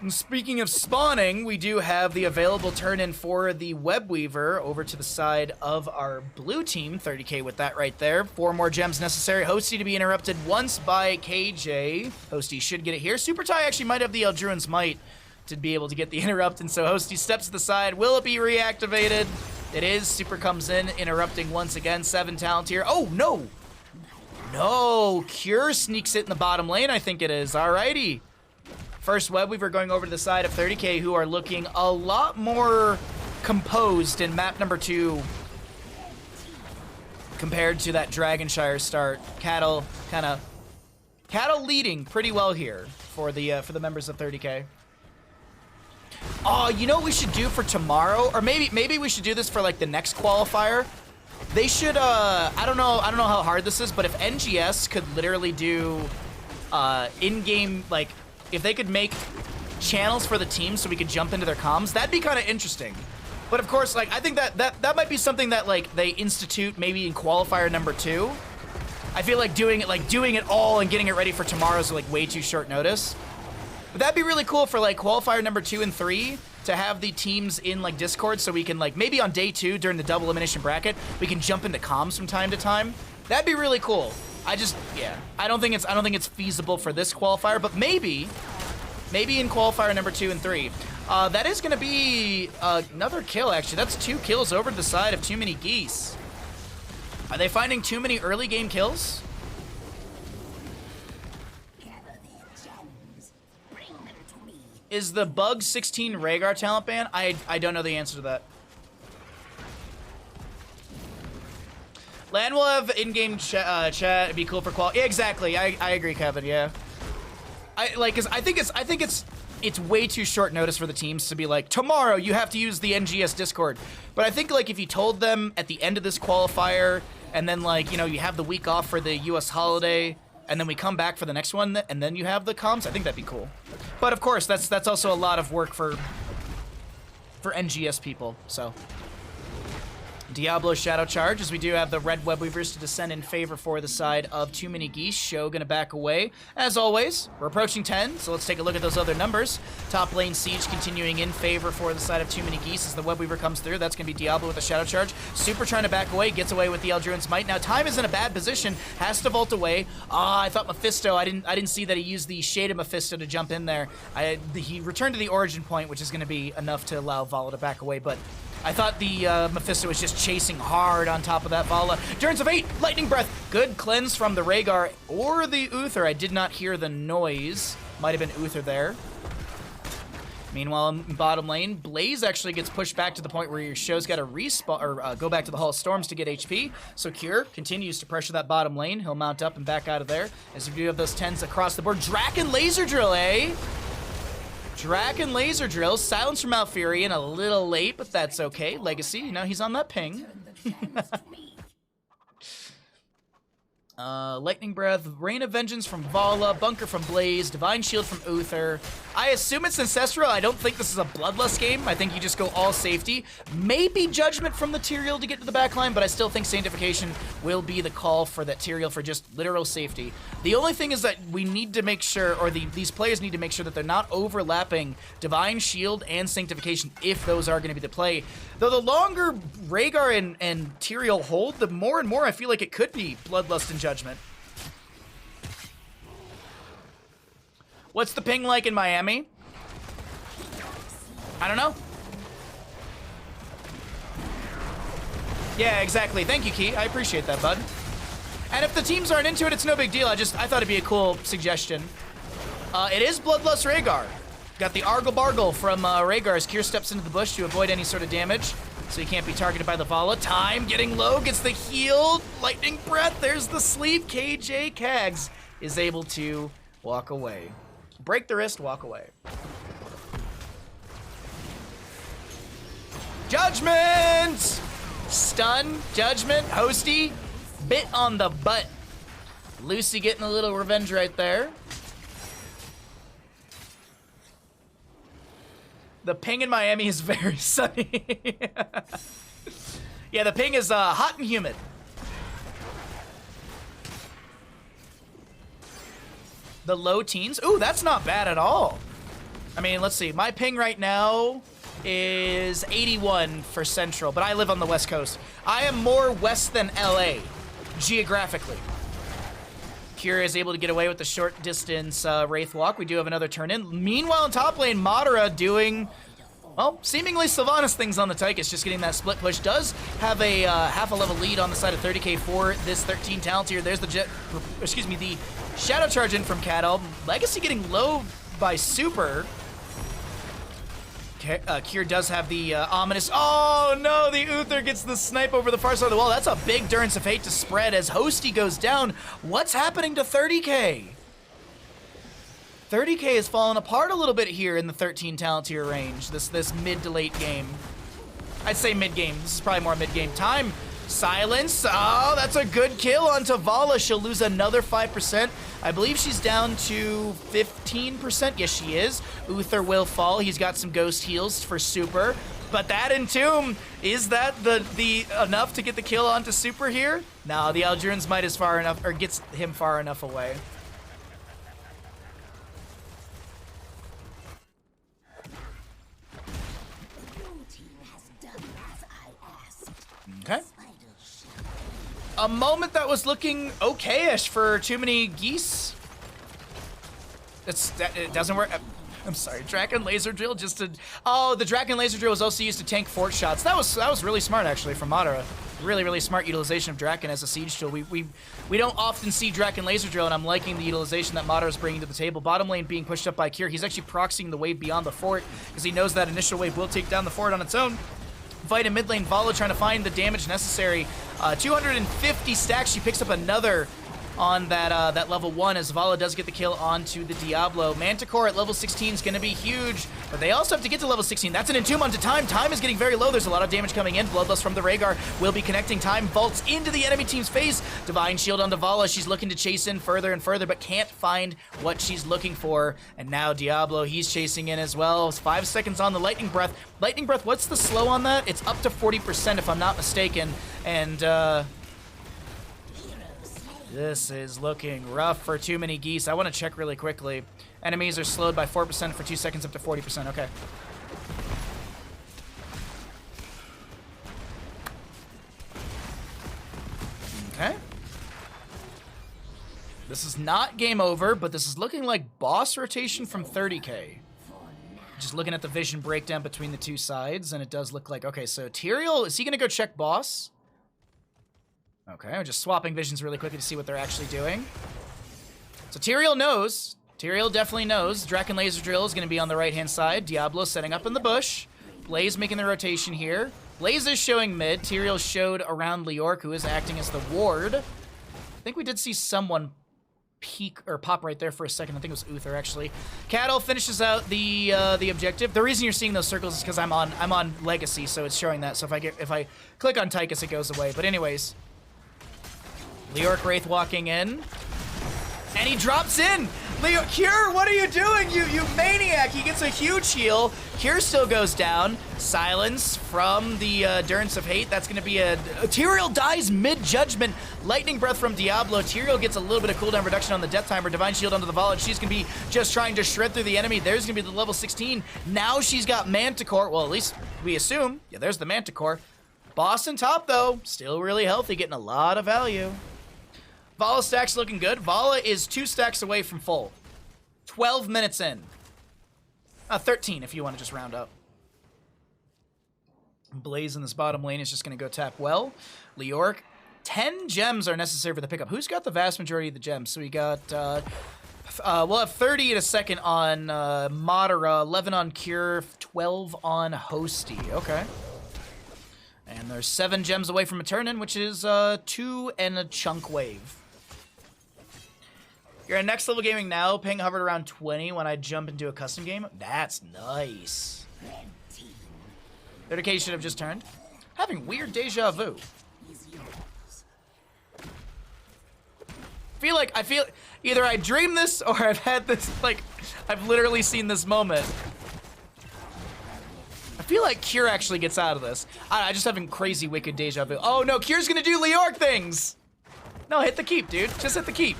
And speaking of spawning, we do have the available turn-in for the Webweaver over to the side of our blue team. 30k with that right there. 4 more gems necessary. Hosty to be interrupted once by KJ. Hosty should get it here. Super Ty actually might have the Eldruin's Might to be able to get the interrupt, and so Hosty steps to the side. Will it be reactivated? It is. Super comes in, interrupting once again. 7 talent here. Oh, no! No! Cure sneaks it in the bottom lane, I think it is. Alrighty. First Webweaver going over to the side of 30k, who are looking a lot more composed in map number 2 compared to that Dragonshire start. Cattle leading pretty well here for the members of 30k. Oh, you know what we should do for tomorrow? Or maybe we should do this for like the next qualifier. They should I don't know how hard this is, but if NGS could literally do in-game, like if they could make channels for the team so we could jump into their comms, that'd be kind of interesting. But of course, like I think that might be something that like they institute maybe in qualifier number 2. I feel like doing it all and getting it ready for tomorrow is like way too short notice. But that'd be really cool for like qualifier number 2 and 3 to have the teams in like Discord, so we can like maybe on day 2 during the double elimination bracket we can jump into comms from time to time. That'd be really cool. I don't think it's feasible for this qualifier, but maybe in qualifier number 2 and 3. That is gonna be another kill actually. That's 2 kills over to the side of Too Many Geese. Are they finding too many early game kills? Is the Bug 16 Rhaegar talent ban? I don't know the answer to that. Lan will have in-game chat. It'd be cool for qual. Yeah, exactly. I agree, Kevin. Yeah. Cause I think it's way too short notice for the teams to be like, tomorrow you have to use the NGS Discord. But I think like if you told them at the end of this qualifier, and then like you have the week off for the US holiday, and then we come back for the next one, and then you have the comms, I think that'd be cool. But of course, that's also a lot of work for NGS people, so. Diablo Shadow Charge, as we do have the red Webweavers to descend in favor for the side of Too Many Geese. Show gonna back away. As always, we're approaching 10, so let's take a look at those other numbers. Top lane Siege continuing in favor for the side of Too Many Geese as the Webweaver comes through. That's gonna be Diablo with the Shadow Charge. Super trying to back away, gets away with the Eldruin's Might. Now Time is in a bad position, has to vault away. I thought Mephisto, I didn't see that he used the Shaded Mephisto to jump in there. He returned to the origin point, which is gonna be enough to allow Vala to back away, but I thought the Mephisto was just chasing hard on top of that Vala. Turns of 8, Lightning Breath. Good cleanse from the Rhaegar or the Uther. I did not hear the noise. Might have been Uther there. Meanwhile, in bottom lane, Blaze actually gets pushed back to the point where your show's got to respawn or go back to the Hall of Storms to get HP. So Cure continues to pressure that bottom lane. He'll mount up and back out of there. As we do have those 10s across the board. Draken Laser Drill, eh? Draken Laser Drill. Silence from Malfurion. A little late, but that's okay. Legacy, you know, he's on that ping. Lightning Breath, Rain of Vengeance from Vala, Bunker from Blaze, Divine Shield from Uther. I assume it's Ancestral. I don't think this is a Bloodlust game. I think you just go all safety. Maybe Judgment from the Tyrael to get to the backline, but I still think Sanctification will be the call for that Tyrael for just literal safety. The only thing is that we need to make sure, or these players need to make sure that they're not overlapping Divine Shield and Sanctification if those are going to be the play. Though the longer Rhaegar and Tyrael hold, the more and more I feel like it could be Bloodlust and Judgment. What's the ping like in Miami? I don't know. Yeah, exactly. Thank you, Key. I appreciate that, bud. And if the teams aren't into it, it's no big deal. I thought it'd be a cool suggestion. It is Bloodlust Rhaegar. Got the Argle Bargle from Rhaegar as Kier steps into the bush to avoid any sort of damage. So he can't be targeted by the Vala. Time getting low, gets the heal. Lightning Breath, there's the sleep. KJ Kags is able to walk away. Break the wrist, walk away. Judgment! Stun, Judgment, Hosty, bit on the butt. Lucy getting a little revenge right there. The ping in Miami is very sunny. Yeah, the ping is hot and humid. The low teens. Ooh, that's not bad at all. I mean, let's see. My ping right now is 81 for Central, but I live on the West Coast. I am more west than LA, geographically. Kira is able to get away with the short distance Wraith Walk. We do have another turn in. Meanwhile, in top lane, Madara doing, well, seemingly Sylvanas things on the Tychus, just getting that split push. Does have a half a level lead on the side of 30k for this 13 talent here. There's the the Shadow Charge in from Cattle. Legacy getting low by Super. Kier does have the ominous. Oh no, the Uther gets the snipe over the far side of the wall. That's a big Durance of Hate to spread as Hosty goes down. What's happening to 30k? 30k is falling apart a little bit here in the 13 talent tier range. This mid to late game. I'd say mid game. This is probably more mid game time. Silence. Oh, that's a good kill onto Vala. She'll lose another 5%. I believe she's down to 15%. Yes, she is. Uther will fall. He's got some ghost heals for Super. But that Entomb, is that the enough to get the kill onto Super here? No, the Aldurans might is far enough, or gets him far enough away. Okay. A moment that was looking okay-ish for too many Geese. It doesn't work. I'm sorry, Draken Laser Drill just to... Oh, the Draken Laser Drill was also used to tank fort shots. That was really smart, actually, from Madara. Really, really smart utilization of Draken as a siege tool. We don't often see Draken Laser Drill, and I'm liking the utilization that Madara's bringing to the table. Bottom lane being pushed up by Kier. He's actually proxying the wave beyond the fort, because he knows that initial wave will take down the fort on its own. Fight in mid lane, Vala trying to find the damage necessary. 250 stacks. She picks up another on that level 1 as Vala does get the kill onto the Diablo. Manticore at level 16 is going to be huge, but they also have to get to level 16. That's an Entomb onto Time. Time is getting very low. There's a lot of damage coming in. Bloodlust from the Rhaegar will be connecting. Time vaults into the enemy team's face. Divine Shield onto Vala. She's looking to chase in further and further, but can't find what she's looking for. And now Diablo, he's chasing in as well. It's 5 seconds on the Lightning Breath. Lightning Breath, what's the slow on that? It's up to 40% if I'm not mistaken. And, this is looking rough for too many Geese. I want to check really quickly. Enemies are slowed by 4% for 2 seconds up to 40%. Okay. Okay. This is not game over, but this is looking like boss rotation from 30k. Just looking at the vision breakdown between the two sides, and it does look like... Okay, so Tyrael, is he going to go check boss? Okay, I'm just swapping visions really quickly to see what they're actually doing. So Tyrael knows. Tyrael definitely knows. Draken Laser Drill is going to be on the right-hand side. Diablo setting up in the bush. Blaze making the rotation here. Blaze is showing mid. Tyrael showed around Leorc, who is acting as the ward. I think we did see someone peek or pop right there for a second. I think it was Uther actually. Cattle finishes out the objective. The reason you're seeing those circles is because I'm on Legacy, so it's showing that. So if I click on Tychus, it goes away. But anyways, Leorc Wraith walking in, and he drops in. Cure, what are you doing? You maniac! He gets a huge heal. Cure still goes down. Silence from the Endurance of Hate. That's going to be a Tyrael dies mid-judgment. Lightning Breath from Diablo. Tyrael gets a little bit of cooldown reduction on the Death Timer. Divine Shield onto the Volley. She's going to be just trying to shred through the enemy. There's going to be the level 16. Now she's got Manticore. Well, at least we assume. Yeah, there's the Manticore. Boss in top, though. Still really healthy, getting a lot of value. Vala stack's looking good. Vala is 2 stacks away from full. 12 minutes in. 13 if you want to just round up. Blaze in this bottom lane is just going to go tap well. Leorc, 10 gems are necessary for the pickup. Who's got the vast majority of the gems? So we got, we'll have 30 in a second on Madara, 11 on Cure, 12 on Hosty. Okay. And there's 7 gems away from a turn-in, which is 2 and a chunk wave. You're in next level gaming now. Ping hovered around 20 when I jump into a custom game. That's nice. 30k should have just turned. Having weird deja vu. I feel either I dreamed this or I've had this, like, I've literally seen this moment. I feel like Cure actually gets out of this. I just having crazy wicked deja vu. Oh no, Cure's gonna do Leorc things! No, hit the keep, dude. Just hit the keep.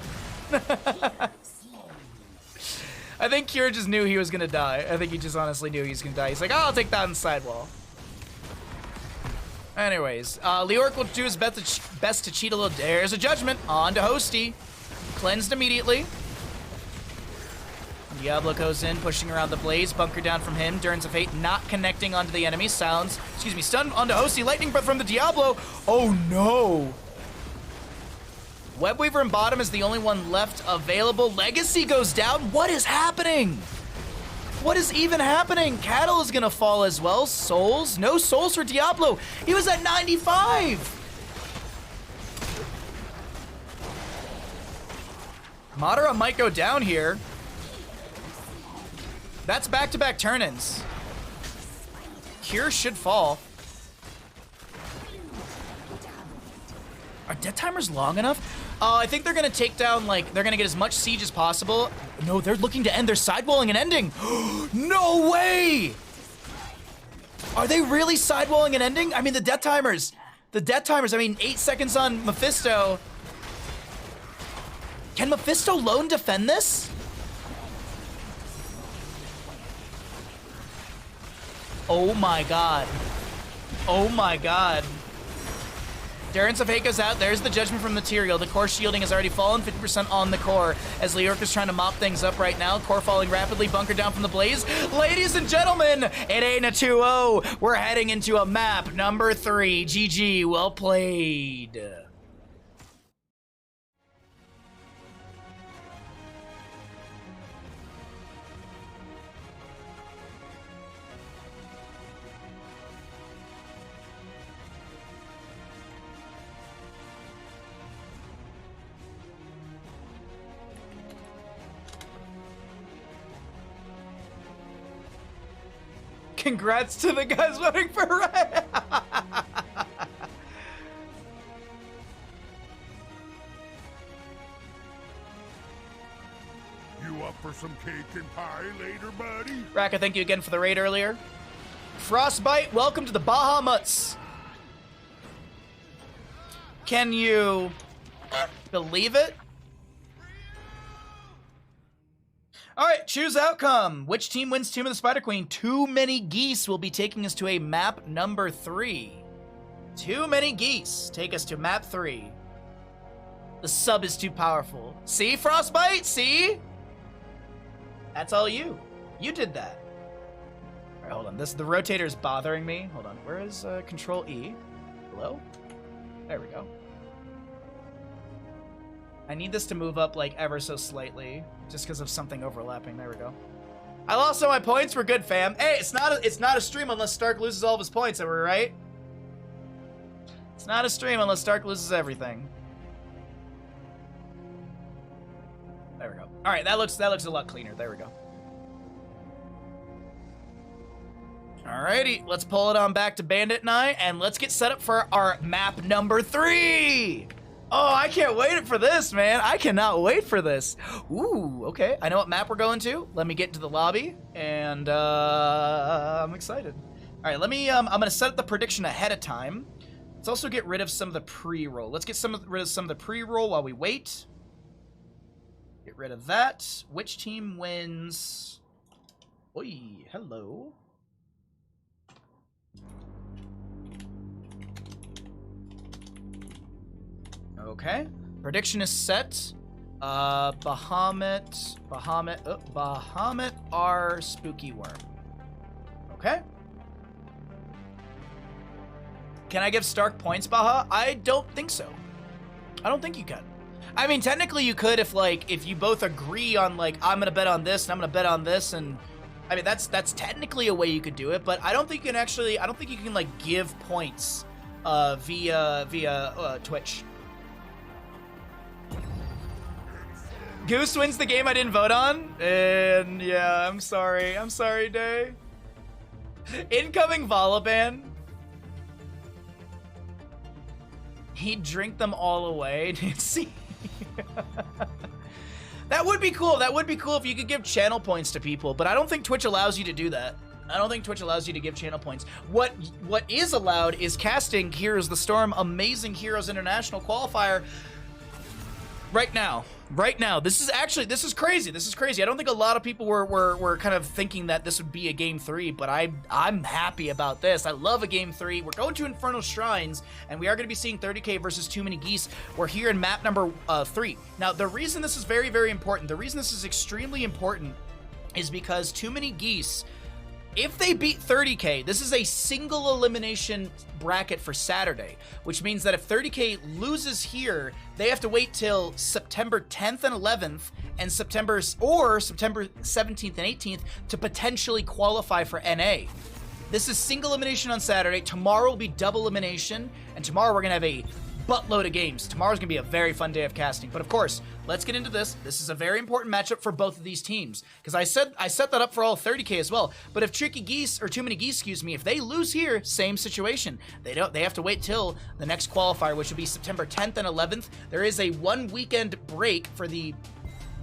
I think Cure just knew he was gonna die. I think he just honestly knew he was gonna die. He's like, oh, I'll take that on the sidewall. Anyways, Leorc will do his best to cheat a little. There's a judgment on to Hosty. Cleansed immediately. Diablo goes in, pushing around the Blaze. Bunker down from him. Endurance of Hate not connecting onto the enemy. Stun onto Hosty. Lightning Breath from the Diablo. Oh no. Webweaver in bottom is the only one left available. Legacy goes down. What is happening? What is even happening? Cattle is gonna fall as well. Souls? No souls for Diablo. He was at 95. Madara might go down here. That's back-to-back turn-ins. Cure should fall. Are death timers long enough? I think they're gonna take down, like, they're gonna get as much siege as possible. No, they're looking to end. They're sidewalling and ending. No way! Are they really sidewalling and ending? I mean, the death timers, I mean, 8 seconds on Mephisto. Can Mephisto lone defend this? Oh my god. Oh my god. Endurance of Hate goes out. There's the judgment from the Tyrael. The core shielding has already fallen 50% on the core as Leorc is trying to mop things up right now. Core falling rapidly. Bunker down from the Blaze. Ladies and gentlemen, it ain't a 2-0. We're heading into a map number 3. GG. Well played. Congrats to the guys voting for Red. You up for some cake and pie later, buddy? Raka, thank you again for the raid earlier. Frostbite, welcome to the Bahamuts. Can you believe it? All right, choose outcome. Which team wins Tomb of the Spider Queen? Too many geese will be taking us to a map number 3. Too many geese take us to map 3. The sub is too powerful. See, Frostbite? See? That's all you. You did that. All right, hold on. The rotator is bothering me. Hold on. Where is Control E? Hello? There we go. I need this to move up like ever so slightly, just because of something overlapping. There we go. I lost all my points. We're good, fam. Hey, it's not a stream unless Stark loses all of his points. Are we right? It's not a stream unless Stark loses everything. There we go. All right, that looks a lot cleaner. There we go. Alrighty, let's pull it on back to Bandit Night, and let's get set up for our map number 3. Oh, I can't wait for this, man. I cannot wait for this. Ooh, okay. I know what map we're going to. Let me get into the lobby, and I'm excited. All right, let me. I'm gonna set up the prediction ahead of time. Let's also get rid of some of the pre-roll. Let's get rid of some of the pre-roll while we wait. Get rid of that. Which team wins? Oi, hello. Okay. Prediction is set. Bahamut R Spooky Worm. Okay. Can I give Stark points, Baha? I don't think so. I don't think you can. I mean, technically you could if you both agree on I'm gonna bet on this and I'm gonna bet on this, and I mean that's technically a way you could do it, but I don't think you can actually. I don't think you can give points via Twitch. Goose wins the game I didn't vote on, and yeah, I'm sorry. I'm sorry, Day. Incoming Volaban. He'd drink them all away. See? That would be cool. That would be cool if you could give channel points to people, but I don't think Twitch allows you to do that. I don't think Twitch allows you to give channel points. What is allowed is casting Heroes of the Storm Amazing Heroes International Qualifier right now. Right now. This is crazy. This is crazy. I don't think a lot of people were kind of thinking that this would be a game 3, but I'm happy about this. I love a game 3. We're going to Infernal Shrines, and we are going to be seeing 30k versus Too Many Geese. We're here in map number 3. Now, the reason this is very, very important, the reason this is extremely important is because Too Many Geese, if they beat 30k, this is a single elimination bracket for Saturday, which means that if 30k loses here, they have to wait till September 10th and 11th and September 17th and 18th to potentially qualify for NA. This is single elimination on Saturday. Tomorrow will be double elimination, and tomorrow we're gonna have a buttload of games. Tomorrow's gonna be a very fun day of casting. But of course, let's get into this. This is a very important matchup for both of these teams, because I set that up for all 30k as well. But if Tricky Geese, or Too Many Geese, excuse me, if they lose here, same situation. They have to wait till the next qualifier, which will be September 10th and 11th. There is a 1 weekend break for the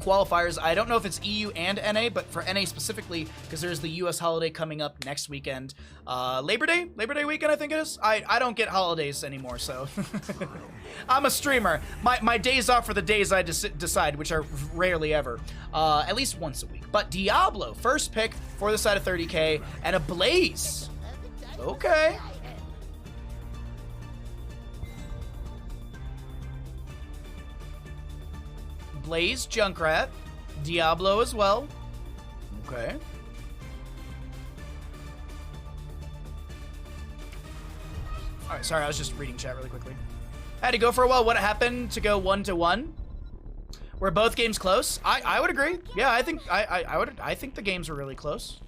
qualifiers. I don't know if it's EU and NA, but for NA specifically, because there's the US holiday coming up next weekend. Labor Day weekend, I think it is. I don't get holidays anymore, so I'm a streamer. My days off are the days I decide, which are rarely ever, at least once a week. But Diablo, first pick for the side of 30k, and a Blaze. Okay. Blaze, Junkrat, Diablo as well. Okay. Alright, sorry, I was just reading chat really quickly. Had to go for a while. What happened to go 1-1? Were both games close? I would agree. Yeah, I think I think the games were really close.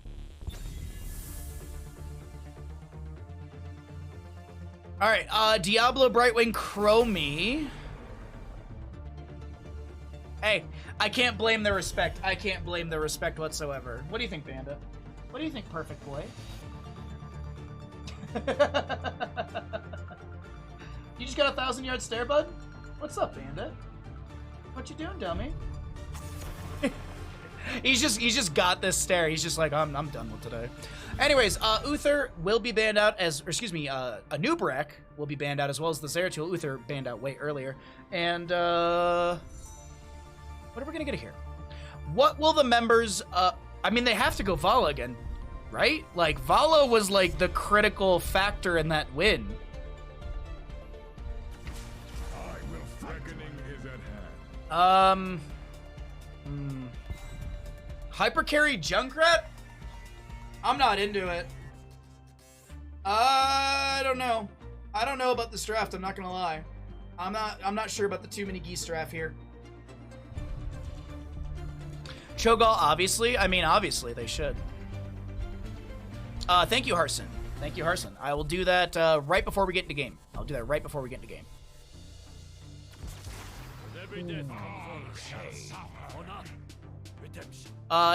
Alright, Diablo, Brightwing, Chromie. Hey, I can't blame the respect. I can't blame the respect whatsoever. What do you think, Bandit? What do you think, Perfect Boy? You just got a 1,000-yard stare, bud? What's up, Bandit? What you doing, dummy? He's just got this stare. He's just like, I'm done with today. Anyways, Uther will be banned out as, or excuse me, Anubarak will be banned out, as well as the Zeratul. Uther banned out way earlier. And, what are we gonna get here? What will the members, I mean, they have to go Vala again, right? Like, Vala was like the critical factor in that win. Reckoning is at hand. Hypercarry Junkrat? I'm not into it. I don't know. I don't know about this draft, I'm not gonna lie. I'm not sure about the Too Many Geese draft here. Cho'Gall, obviously. I mean, obviously they should. Thank you, Harson. Thank you, Harson. I will do that right before we get into game. I'll do that right before we get into game.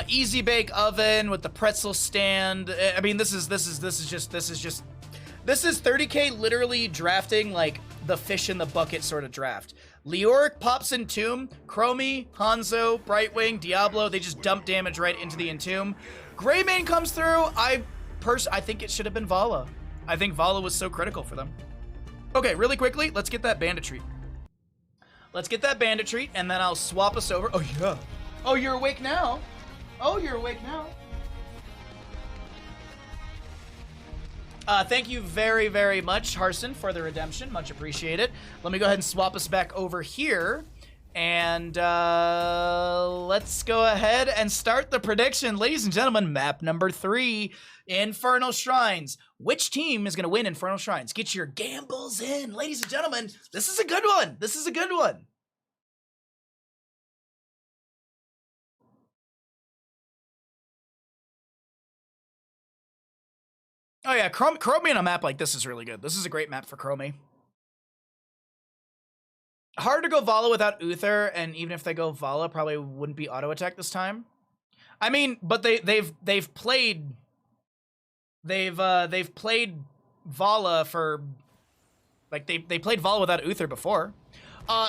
Easy bake oven with the pretzel stand. I mean, this is 30k literally drafting like the fish in the bucket sort of draft. Leoric pops Entomb, Chromie, Hanzo, Brightwing, Diablo, they just dump damage right into the Entomb. Greymane comes through. I think it should have been Vala. I think Vala was so critical for them. Okay, really quickly, let's get that Banditry. Let's get that Banditry, and then I'll swap us over. Oh, yeah. Oh, you're awake now? Oh, you're awake now. Thank you very, very much, Harson, for the redemption. Much appreciated. Let me go ahead and swap us back over here. And let's go ahead and start the prediction. Ladies and gentlemen, map number 3, Infernal Shrines. Which team is going to win Infernal Shrines? Get your gambles in. Ladies and gentlemen, this is a good one. This is a good one. Oh yeah, Chromie on a map like this is really good. This is a great map for Chromie. Hard to go Vala without Uther, and even if they go Vala, probably wouldn't be auto attack this time. I mean, but they've played Vala for like they played Vala without Uther before.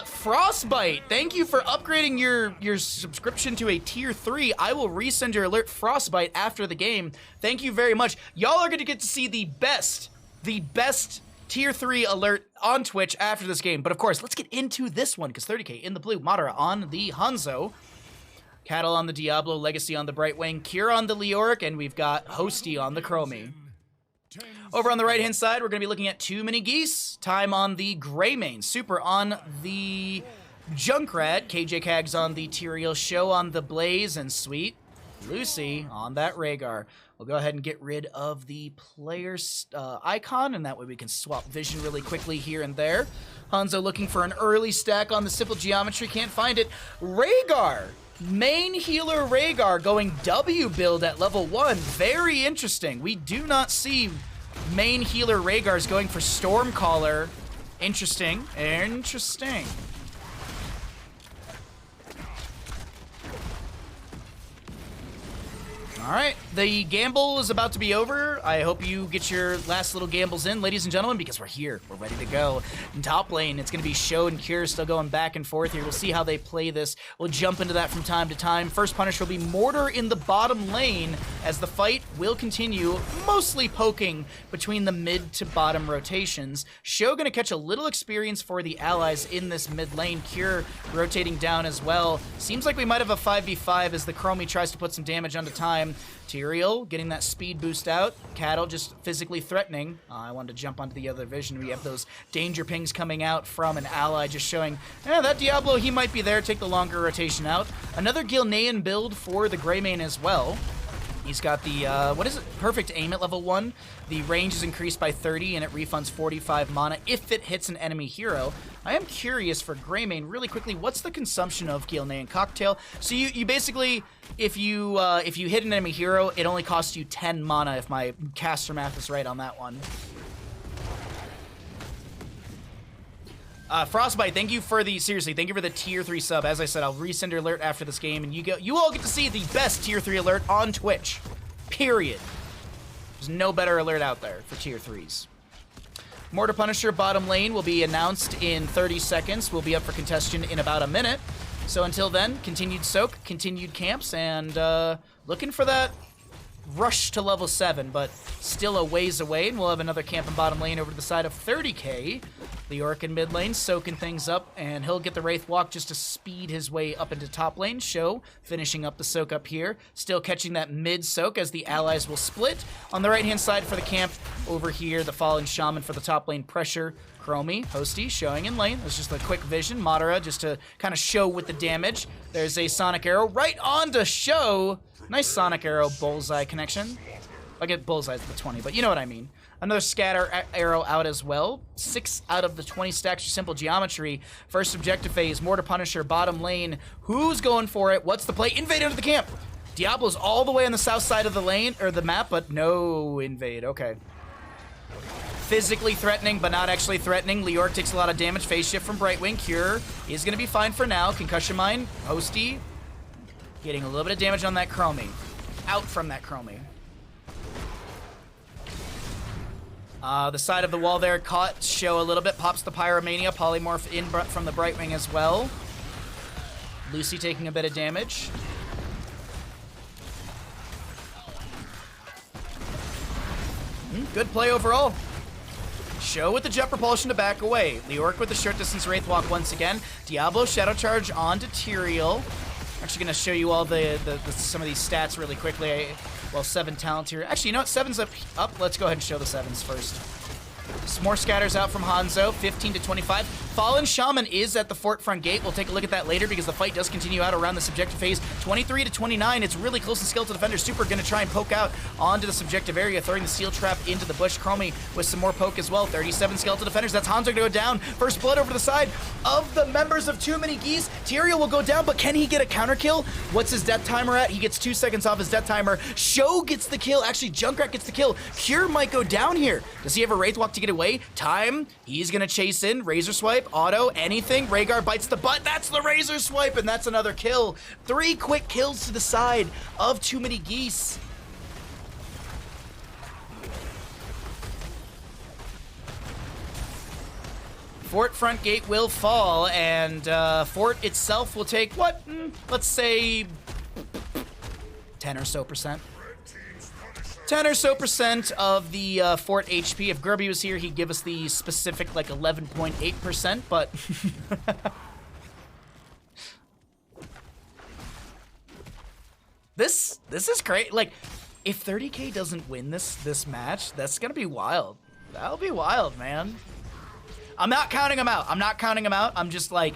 Frostbite, thank you for upgrading your subscription to a tier 3. I will resend your alert, Frostbite, after the game. Thank you very much. Y'all are going to get to see the best tier 3 alert on Twitch after this game. But of course, let's get into this one, because 30k in the blue, Madara on the Hanzo, Cattle on the Diablo, Legacy on the Brightwing, Kira on the Leoric, and we've got Hosty on the Chromie. Over on the right-hand side, we're going to be looking at Too Many Geese, Time on the Greymane, Super on the Junkrat, KJ Kags on the Tyrael, Show on the Blaze, and Sweet Lucy on that Rhaegar. We'll go ahead and get rid of the player's icon, and that way we can swap vision really quickly here and there. Hanzo looking for an early stack on the Simple Geometry, can't find it. Rhaegar, main healer Rhaegar going W build at level 1. Very interesting. We do not see main healer Rhaegars going for Stormcaller. Interesting. Interesting. All right, the gamble is about to be over. I hope you get your last little gambles in, ladies and gentlemen, because we're here. We're ready to go. In top lane, it's going to be Show and Cure still going back and forth here. We'll see how they play this. We'll jump into that from time to time. First punish will be Mortar in the bottom lane as the fight will continue, mostly poking between the mid to bottom rotations. Show going to catch a little experience for the allies in this mid lane. Cure rotating down as well. Seems like we might have a 5v5 as the Chromie tries to put some damage onto time. Tyrael getting that speed boost out. Cattle just physically threatening. I wanted to jump onto the other vision. We have those danger pings coming out from an ally just showing, that Diablo, he might be there. Take the longer rotation out. Another Gilnean build for the Greymane as well. He's got the, perfect aim at level 1. The range is increased by 30 and it refunds 45 mana if it hits an enemy hero. I am curious for Greymane, really quickly, what's the consumption of Gilnean Cocktail? So you basically, if you hit an enemy hero, it only costs you 10 mana if my caster math is right on that one. Frostbite, thank you for the tier 3 sub. As I said, I'll resend your alert after this game, and you all get to see the best tier 3 alert on Twitch. Period. There's no better alert out there for tier 3s. Mortar Punisher bottom lane will be announced in 30 seconds. We'll be up for contestation in about a minute. So until then, continued soak, continued camps, and looking for that rush to level 7, but still a ways away, and we'll have another camp in bottom lane over to the side of 30k. The Orc in mid lane soaking things up, and he'll get the Wraith Walk just to speed his way up into top lane. Show finishing up the soak up here, still catching that mid soak as the allies will split. On the right hand side for the camp over here, the Fallen Shaman for the top lane pressure. Chromie, Hosty, showing in lane. That's just a quick vision. Madara just to kind of show with the damage. There's a Sonic Arrow right on to Show. Nice Sonic Arrow bullseye connection. I get bullseye's the 20, but you know what I mean. Another scatter arrow out as well. 6 out of the 20 stacks are simple geometry. First objective phase, Mortar Punisher, bottom lane. Who's going for it? What's the play? Invade into the camp. Diablo's all the way on the south side of the lane, or the map, but no invade. Okay. Physically threatening, but not actually threatening. Leoric takes a lot of damage. Phase shift from Brightwing. Cure is going to be fine for now. Concussion Mine. Hosty getting a little bit of damage on that Chromie. Out from that Chromie. The side of the wall there caught Show a little bit. Pops the Pyromania. Polymorph in from the Brightwing as well. Lucy taking a bit of damage. Good play overall. Show with the jet propulsion to back away. Leoric with the short distance Wraith Walk once again. Diablo Shadow Charge onto Tyrael. Actually going to show you all some of these stats really quickly. Well, 7 talent here. Actually, you know what? 7's up. Let's go ahead and show the 7s first. Some more scatters out from Hanzo, 15 to 25. Fallen Shaman is at the fort front gate. We'll take a look at that later because the fight does continue out around the subjective phase. 23 to 29. It's really close to Skeletal Defender. Super going to try and poke out onto the subjective area, throwing the Steel Trap into the bush. Chromie with some more poke as well. 37 Skeletal Defenders. That's Hanzo going to go down. First blood over to the side of the members of Too Many Geese. Tyrael will go down, but can he get a counter kill? What's his death timer at? He gets 2 seconds off his death timer. Show gets the kill. Actually, Junkrat gets the kill. Cure might go down here. Does he have a Wraith Walk to get away? Time. He's going to chase in. Razor Swipe. Auto. Anything. Rhaegar bites the butt. That's the Razor Swipe, and that's another kill. 3 quick kills to the side of Too Many Geese. Fort front gate will fall, and Fort itself will take, what? Let's say 10 or so percent. 10 or so percent of the Fort HP. If Gerby was here, he'd give us the specific, like, 11.8%, but... This is great. Like, if 30K doesn't win this match, that's gonna be wild. That'll be wild, man. I'm not counting him out. I'm not counting him out. I'm just like,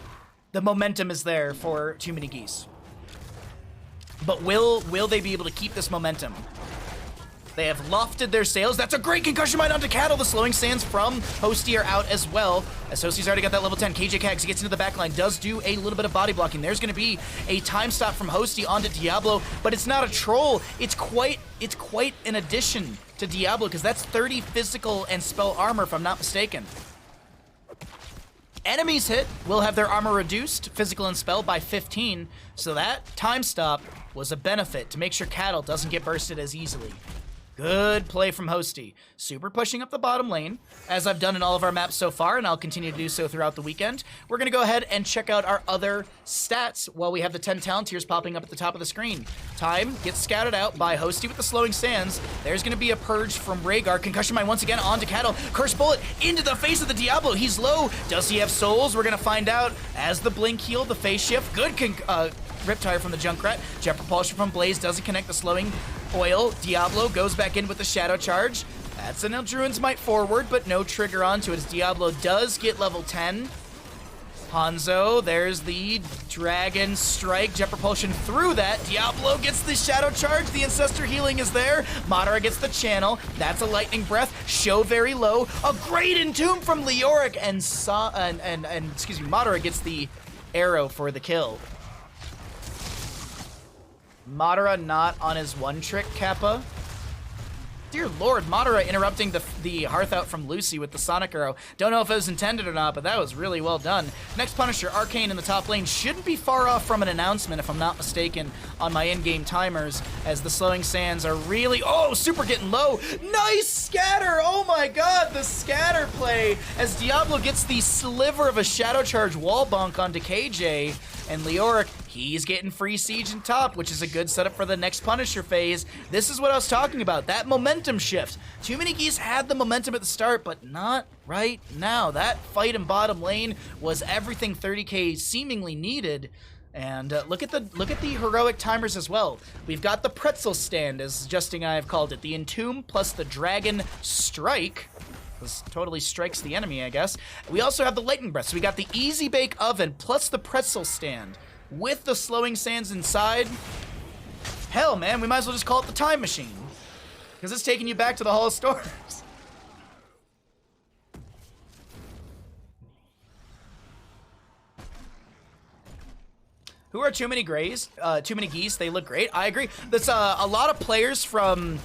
the momentum is there for Too Many Geese. But will they be able to keep this momentum? They have lofted their sails. That's a great concussion mine onto Cattle. The slowing sands from Hosty are out as well. As Hosty's already got that level 10. KJ Kags gets into the backline, does do a little bit of body blocking. There's going to be a time stop from Hosty onto Diablo, but it's not a troll. It's quite an addition to Diablo because that's 30 physical and spell armor, if I'm not mistaken. Enemies hit will have their armor reduced, physical and spell, by 15, so that time stop was a benefit to make sure Cattle doesn't get bursted as easily. Good play from Hosty. Super pushing up the bottom lane, as I've done in all of our maps so far, and I'll continue to do so throughout the weekend. We're going to go ahead and check out our other stats while we have the 10 talent tiers popping up at the top of the screen. Time gets scouted out by Hosty with the slowing sands. There's going to be a purge from Rhaegar. Concussion mine once again onto Cattle. Curse bullet into the face of the Diablo. He's low. Does he have souls? We're going to find out as the blink heal, the phase shift. Good Riptire from the Junkrat. Jet propulsion from Blaze doesn't connect the slowing oil. Diablo goes back in with the Shadow Charge. That's an Eldruin's Might forward, but no trigger onto it as Diablo does get level 10. Hanzo, there's the Dragon Strike. Jet propulsion through that. Diablo gets the Shadow Charge. The Ancestor healing is there. Madara gets the channel. That's a Lightning Breath. Show very low. A great Entomb from Leoric, and excuse me, Madara gets the arrow for the kill. Madara not on his one trick, Kappa. Dear Lord, Madara interrupting the Hearth out from Lucy with the Sonic Arrow. Don't know if it was intended or not, but that was really well done. Next Punisher, Arcane in the top lane. Shouldn't be far off from an announcement, if I'm not mistaken, on my in-game timers, as the slowing sands are really... Oh, super getting low. Nice scatter! Oh my god, the scatter play, as Diablo gets the sliver of a Shadow Charge wall bonk onto KJ, and Leoric, he's getting free siege and top, which is a good setup for the next Punisher phase. This is what I was talking about, that momentum shift. Too Many Geese had the momentum at the start, but not right now. That fight in bottom lane was everything 30K seemingly needed. And look at the heroic timers as well. We've got the pretzel stand, as Justin and I have called it. The Entomb plus the Dragon Strike. This totally strikes the enemy, I guess. We also have the Lightning Breath. So we got the Easy Bake Oven plus the pretzel stand with the slowing sands inside. Hell, man, we might as well just call it the Time Machine, because it's taking you back to the Hall of Stars. Who are too many grays? Too many geese. They look great. I agree. That's a lot of players from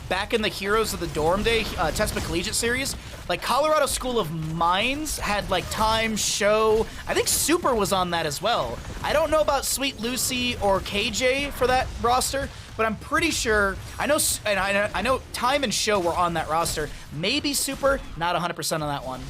back in the Heroes of the Dorm Day Tespa Collegiate series. Like Colorado School of Mines had like Time, Show. I think Super was on that as well. I don't know about Sweet Lucy or KJ for that roster, but I'm pretty sure I know Time and Show were on that roster. Maybe Super, not 100% on that one.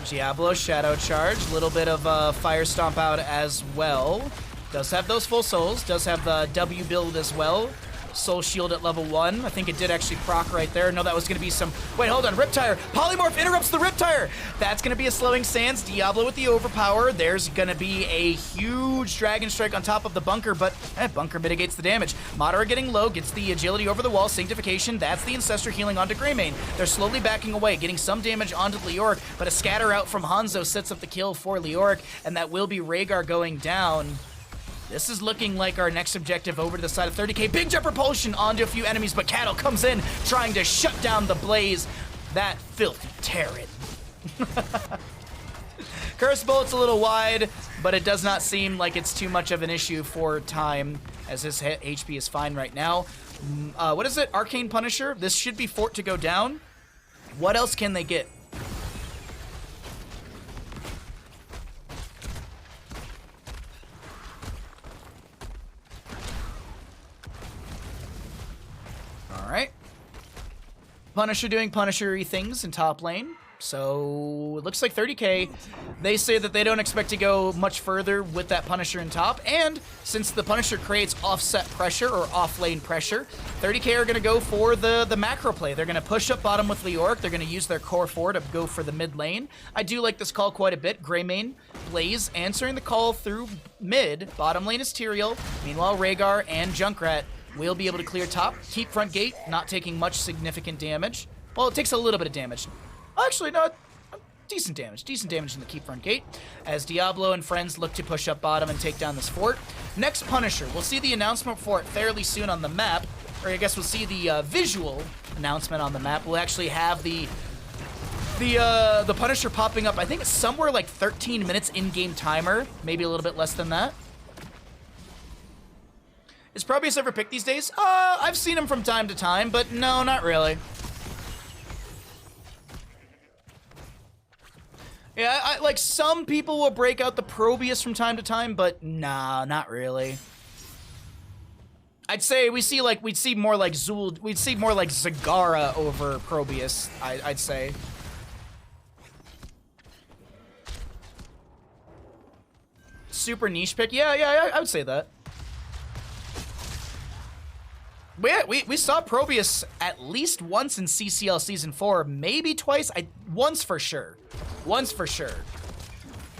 Diablo, Shadow Charge, a little bit of Fire Stomp out as well. Does have those full souls, does have the W build as well. Soul Shield at level 1. I think it did actually proc right there. No, that was going to be some... Wait, hold on. Riptire. Polymorph interrupts the Riptire. That's going to be a slowing Sands. Diablo with the overpower. There's going to be a huge Dragon Strike on top of the Bunker, but Bunker mitigates the damage. Madara getting low, gets the agility over the wall. Sanctification. That's the Ancestor healing onto Greymane. They're slowly backing away, getting some damage onto Leoric, but a scatter out from Hanzo sets up the kill for Leoric, and that will be Rhaegar going down. This is looking like our next objective over to the side of 30k. Big Jet Propulsion onto a few enemies, but Cattle comes in trying to shut down the blaze. That filthy Terran. Curse Bolt's a little wide, but it does not seem like it's too much of an issue for Time, as his HP is fine right now. What is it? Arcane Punisher? This should be Fort to go down. What else can they get? Alright. Punisher doing Punisher-y things in top lane. So, it looks like 30k, they say that they don't expect to go much further with that Punisher in top, and since the Punisher creates offset pressure, or off-lane pressure, 30k are going to go for the macro play. They're going to push up bottom with Leoric, they're going to use their core 4 to go for the mid lane. I do like this call quite a bit. Greymane, Blaze, answering the call through mid. Bottom lane is Tyrael. Meanwhile, Rhaegar and Junkrat will be able to clear top, keep front gate, not taking much significant damage. Well, it takes a little bit of damage. Actually, no, decent damage in the keep front gate, as Diablo and friends look to push up bottom and take down this fort. Next Punisher, we'll see the announcement for it fairly soon on the map, or I guess we'll see the visual announcement on the map. We'll actually have the Punisher popping up, I think it's somewhere like 13 minutes in-game timer, maybe a little bit less than that. Is Probius ever picked these days? I've seen him from time to time, but no, not really. Yeah, like some people will break out the Probius from time to time, but nah, not really. I'd say we'd see more like Zagara over Probius, I'd say. Super niche pick? Yeah, I would say that. We saw Probius at least once in CCL Season 4, maybe twice. Once for sure. Once for sure.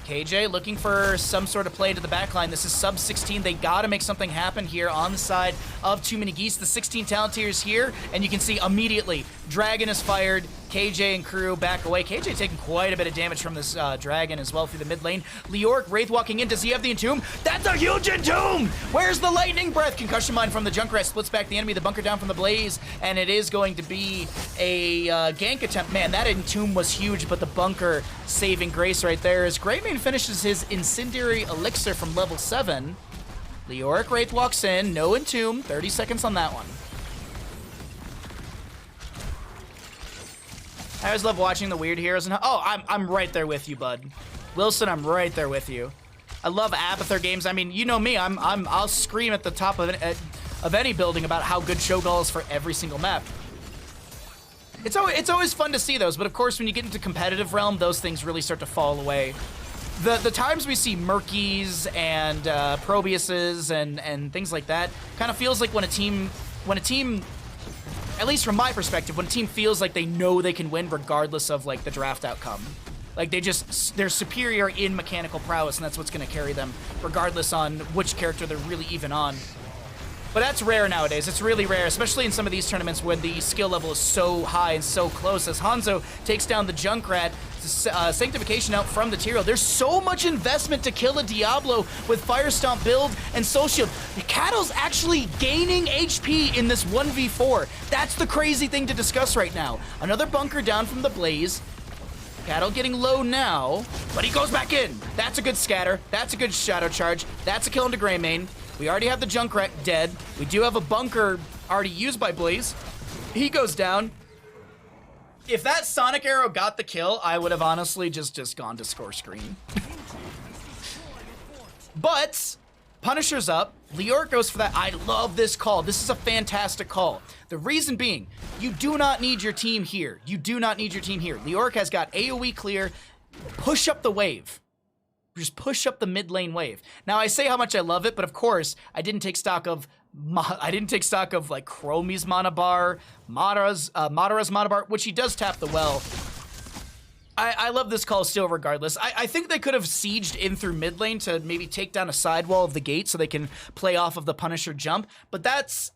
KJ looking for some sort of play to the backline. This is sub 16. They gotta make something happen here on the side of Too Many Geese. The 16 talent tiers here, and you can see immediately Dragon is fired. KJ and crew back away. KJ taking quite a bit of damage from this Dragon as well through the mid lane. Leoric, Wraith walking in. Does he have the Entomb? That's a huge Entomb! Where's the Lightning Breath? Concussion Mine from the Junkrat splits back the enemy. The Bunker down from the Blaze, and it is going to be a gank attempt. Man, that Entomb was huge, but the Bunker saving grace right there as Greymane finishes his Incendiary Elixir from level 7. Leoric Wraith walks in. No Entomb. 30 seconds on that one. I always love watching the weird heroes and I'm right there with you, bud. Wilson, I'm right there with you. I love Abathur games. I mean, you know me. I'll scream at the top of any building about how good Shogal is for every single map. It's always fun to see those, but of course when you get into competitive realm, those things really start to fall away. The times we see Murkies and Probiuses and things like that kind of feels like when a team, at least from my perspective, when a team feels like they know they can win regardless of like the draft outcome. Like they're superior in mechanical prowess, and that's what's going to carry them regardless on which character they're really even on. But that's rare nowadays. It's really rare, especially in some of these tournaments when the skill level is so high and so close. As Hanzo takes down the Junkrat, Sanctification out from the Tyrael. There's so much investment to kill a Diablo with Fire Stomp build and Soul Shield. The Cattle's actually gaining HP in this 1v4. That's the crazy thing to discuss right now. Another Bunker down from the Blaze. Cattle getting low now, but he goes back in. That's a good scatter. That's a good shadow charge. That's a kill into Greymane. We already have the Junkrat dead. We do have a bunker already used by Blaze. He goes down. If that Sonic Arrow got the kill, I would have honestly just gone to score screen. But Punisher's up. Leoric goes for that. I love this call. This is a fantastic call. The reason being, you do not need your team here. You do not need your team here. Leoric has got AoE clear. Push up the wave. Just push up the mid lane wave. Now I say how much I love it, but of course I didn't take stock of like Chromie's mana bar, Madara's mana bar, which he does tap the well. I love this call still regardless. I think they could have sieged in through mid lane to maybe take down a sidewall of the gate so they can play off of the Punisher jump, but that's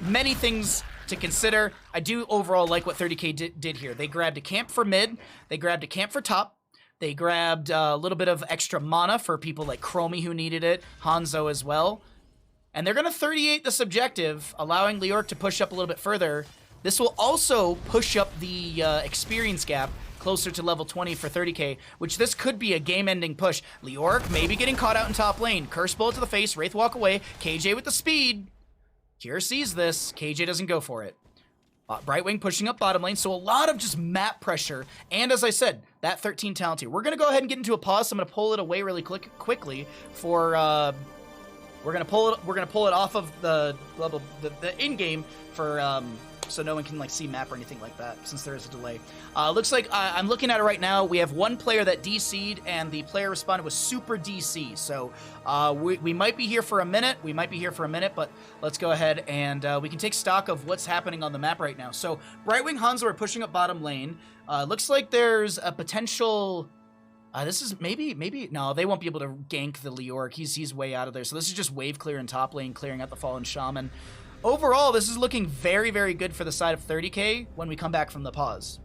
many things to consider. I do overall like what 30K did here. They grabbed a camp for mid, they grabbed a camp for top, they grabbed a little bit of extra mana for people like Chromie who needed it, Hanzo as well, and they're gonna 38 this objective, allowing Leoric to push up a little bit further. This will also push up the experience gap closer to level 20 for 30K, which this could be a game-ending push. Leoric maybe getting caught out in top lane. Curse bullet to the face, Wraith walk away, KJ with the speed. Kira sees this, KJ doesn't go for it. Brightwing pushing up bottom lane, so a lot of just map pressure, and as I said, that 13 talent here. We're gonna go ahead and get into a pause, so I'm gonna pull it away really quickly for, we're gonna pull it off of the in-game for, so no one can like see map or anything like that, since there is a delay. Looks like I'm looking at it right now. We have one player that DC'd, and the player responded with super DC. So we might be here for a minute. But let's go ahead and we can take stock of what's happening on the map right now. So Brightwing, Hanzo are pushing up bottom lane. Looks like there's a potential. This is maybe no, they won't be able to gank the Leoric. He's way out of there. So this is just wave clear in top lane, clearing out the Fallen Shaman. Overall, this is looking very, very good for the side of 30K when we come back from the pause.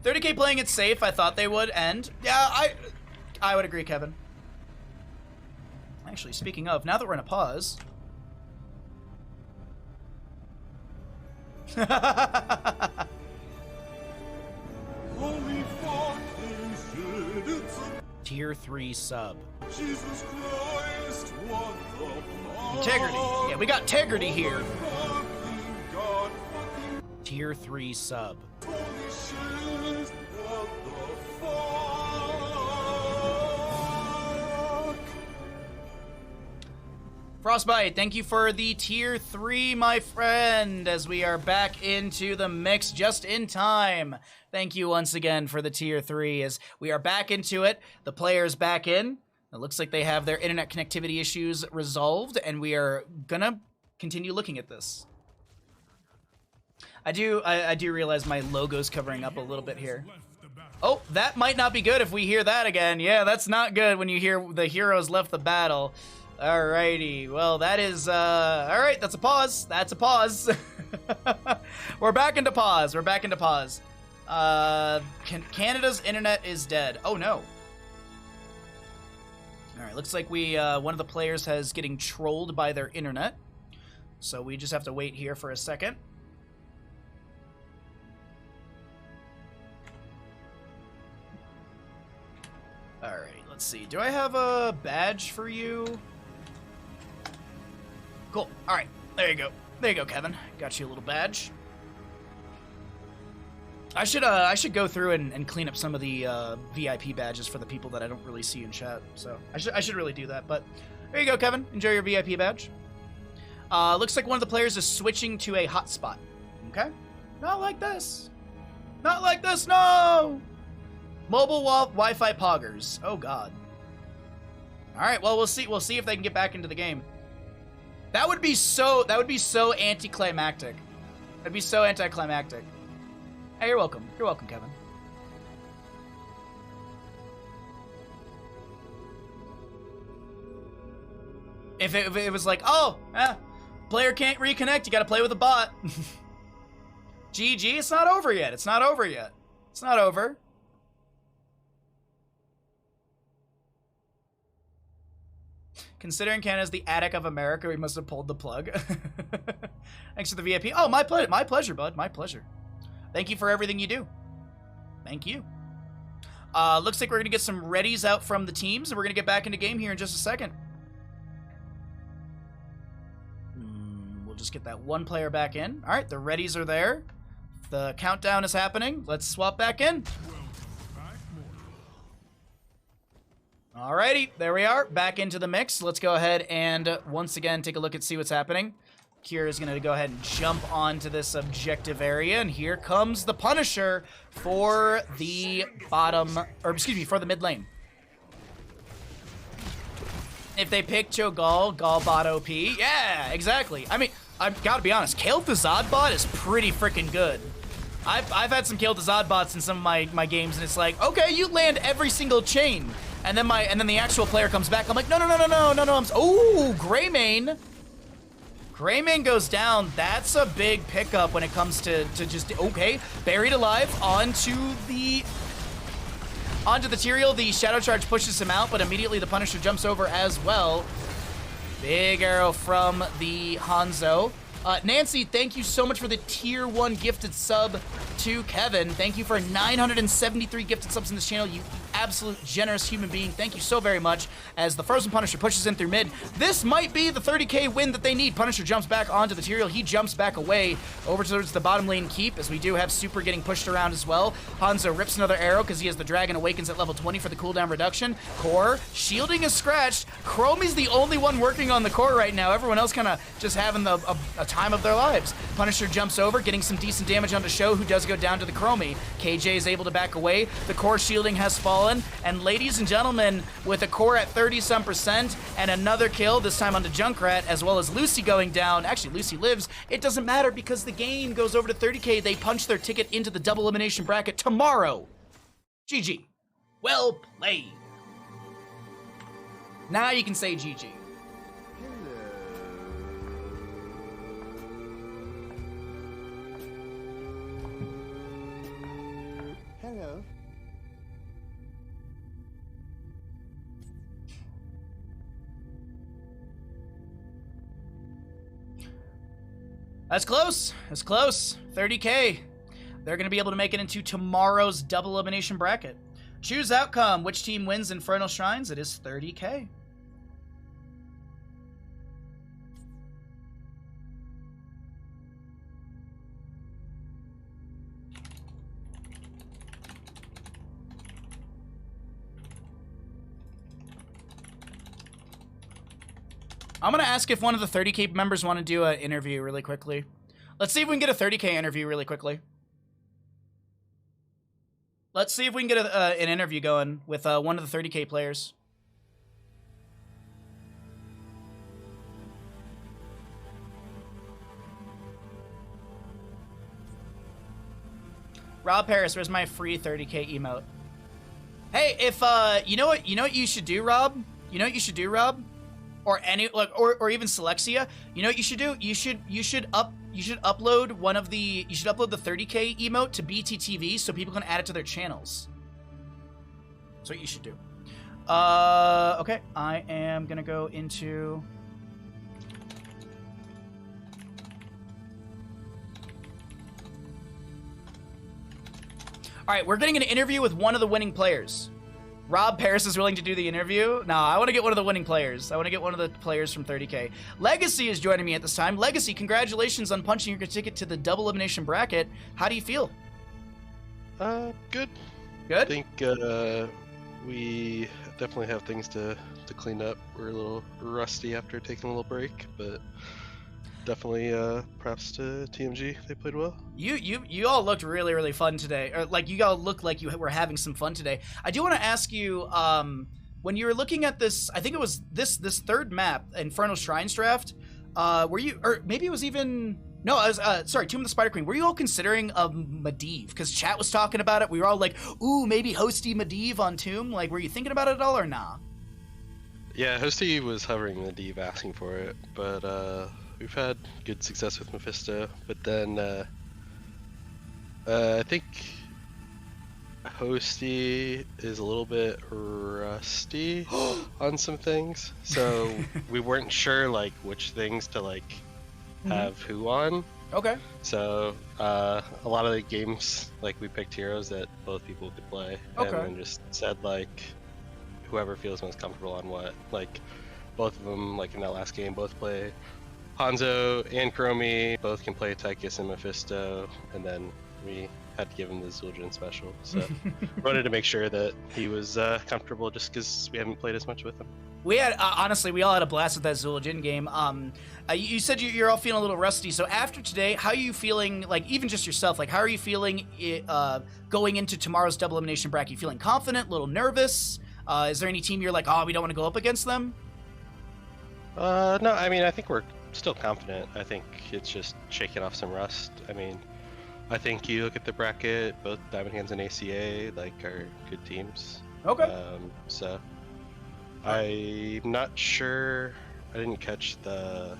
30K playing it safe, I thought they would, and yeah, I would agree, Kevin. Actually, speaking of, now that we're in a pause... Tier 3 sub. Jesus Christ, what the fuck? Integrity. Yeah, we got integrity here. Tier 3 sub. Holy shit, what the fuck? Frostbite, thank you for the tier 3, my friend, as we are back into the mix just in time. Thank you once again for the tier 3, as we are back into it. The player's back in. It looks like they have their internet connectivity issues resolved, and we are gonna continue looking at this. I do realize my logo's covering up a little bit here. Oh, that might not be good if we hear that again. Yeah, that's not good when you hear the heroes left the battle. Alrighty, well that is, alright, that's a pause. That's a pause. We're back into pause. Canada's internet is dead. Oh no. Alright, looks like one of the players has getting trolled by their internet. So we just have to wait here for a second. Alright, let's see. Do I have a badge for you? Cool. Alright, there you go. There you go, Kevin. Got you a little badge. I should go through and clean up some of the VIP badges for the people that I don't really see in chat. So I should really do that. But there you go, Kevin. Enjoy your VIP badge. Looks like one of the players is switching to a hotspot. Okay. Not like this. Not like this. No. Mobile Wi-Fi poggers. Oh God. All right. Well, we'll see. We'll see if they can get back into the game. That would be so anticlimactic. That'd be so anticlimactic. Hey, you're welcome. You're welcome, Kevin. If it was like, oh, player can't reconnect, you gotta play with a bot. GG, it's not over yet. It's not over yet. It's not over. Considering Canada's the attic of America, we must have pulled the plug. Thanks for the VIP. Oh, my pleasure, bud. My pleasure. Thank you for everything you do. Thank you. Looks like we're going to get some readies out from the teams, and we're going to get back into game here in just a second. We'll just get that one player back in. All right, the readies are there. The countdown is happening. Let's swap back in. Alrighty, there we are, back into the mix. Let's go ahead and once again take a look and see what's happening. Kira is going to go ahead and jump onto this objective area, and here comes the Punisher for the bottom, or excuse me, for the mid lane. If they pick Cho'Gall, Gall bot OP, yeah, exactly. I mean, I've got to be honest, Kayle the Zod bot is pretty freaking good. I've had some Kayle the Zod bots in some of my games, and it's like, okay, you land every single chain, and then the actual player comes back. I'm like, no. Oh, Greymane. Greymane goes down. That's a big pickup when it comes to just, okay, buried alive onto the Tyrael. The Shadow Charge pushes him out, but immediately the Punisher jumps over as well. Big arrow from the Hanzo. Nancy, thank you so much for the tier 1 gifted sub to Kevin. Thank you for 973 gifted subs in this channel, you absolute generous human being. Thank you so very much. As the Frozen Punisher pushes in through mid, this might be the 30k win that they need. Punisher jumps back onto the Tyrael. He jumps back away over towards the bottom lane keep, as we do have Super getting pushed around as well. Hanzo rips another arrow because he has the Dragon Awakens at level 20 for the cooldown reduction. Core, shielding is scratched. Chromie's the only one working on the core right now. Everyone else kind of just having a time of their lives. Punisher jumps over, getting some decent damage onto Show, who does go down to the Chromie. KJ is able to back away. The core shielding has fallen. And ladies and gentlemen, with a core at 30-some% and another kill, this time onto Junkrat, as well as Lucy going down. Actually, Lucy lives. It doesn't matter because the game goes over to 30k. They punch their ticket into the double elimination bracket tomorrow. GG. Well played. Now you can say GG. Hello. That's close. That's close. 30k. They're going to be able to make it into tomorrow's double elimination bracket. Choose outcome. Which team wins Infernal Shrines? It is 30k. I'm going to ask if one of the 30k members want to do an interview really quickly. Let's see if we can get a 30k interview really quickly. Let's see if we can get an interview going with one of the 30k players. Rob Harris, where's my free 30k emote? Hey, if you know what you should do, Rob? You know what you should do, Rob? Or any or even Selexia, you know what you should do? You should upload the 30k emote to BTTV so people can add it to their channels. That's what you should do. Okay, I am gonna go into. All right, we're getting an interview with one of the winning players. Rob Paris is willing to do the interview. No, I want to get one of the winning players. I want to get one of the players from 30k. Legacy is joining me at this time. Legacy, congratulations on punching your ticket to the double elimination bracket. How do you feel? Good. Good? I think we definitely have things to clean up. We're a little rusty after taking a little break, but definitely props to TMG. They played well. You all looked really, really fun today. Or like you all looked like you were having some fun today. I do want to ask you, when you were looking at this, I think it was this third map, Infernal Shrines Draft, were you, or maybe it was even, no, I was, sorry, Tomb of the Spider Queen. Were you all considering Medivh? Because chat was talking about it. We were all like, ooh, maybe hosty Medivh on Tomb. Like, were you thinking about it at all or nah? Yeah, hosty was hovering Medivh, asking for it, but we've had good success with Mephisto, but then I think Hosty is a little bit rusty on some things, so we weren't sure like which things to like have who on. Okay. So a lot of the games, like we picked heroes that both people could play, Okay. and then just said like whoever feels most comfortable on what. Like both of them, like in that last game, both play Hanzo and Chromie. Both can play Tychus and Mephisto, and then we had to give him the Zul'jin special. So wanted to make sure that he was comfortable, just because we haven't played as much with him. We had honestly, we all had a blast with that Zul'jin game. You said you're all feeling a little rusty. So after today, how are you feeling? Like even just yourself, like how are you feeling going into tomorrow's double elimination bracket? You feeling confident? A little nervous? Is there any team you're like, oh, we don't want to go up against them? No, I mean I think we're still confident. I think it's just shaking off some rust. I mean, I think you look at the bracket, both Diamond Hands and ACA like are good teams. Okay. So I'm not sure. I didn't catch the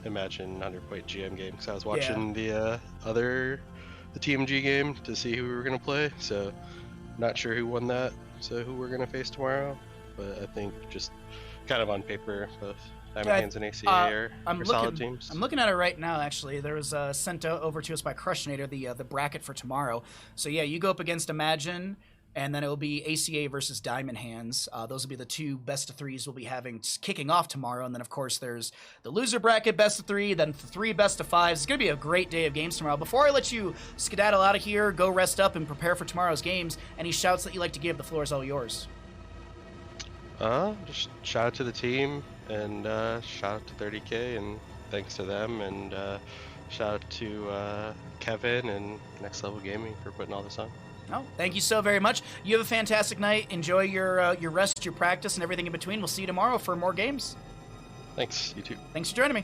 Imagine 100-point GM game because I was watching the TMG game to see who we were gonna play. So not sure who won that. So who we're gonna face tomorrow. But I think just kind of on paper, both Diamond Hands and ACA are solid teams. I'm looking at it right now, actually. There was sent over to us by Crushinator, the bracket for tomorrow. So, yeah, you go up against Imagine, and then it will be ACA versus Diamond Hands. Those will be the two best of threes we'll be having kicking off tomorrow. And then, of course, there's the loser bracket best of three, then the three best of fives. It's going to be a great day of games tomorrow. Before I let you skedaddle out of here, go rest up and prepare for tomorrow's games, any shouts that you like to give, the floor is all yours. Just shout out to the team, and shout out to 30K, and thanks to them, and shout out to Kevin and Next Level Gaming for putting all this on. Oh, thank you so very much. You have a fantastic night. Enjoy your rest, your practice, and everything in between. We'll see you tomorrow for more games. Thanks, you too. Thanks for joining me.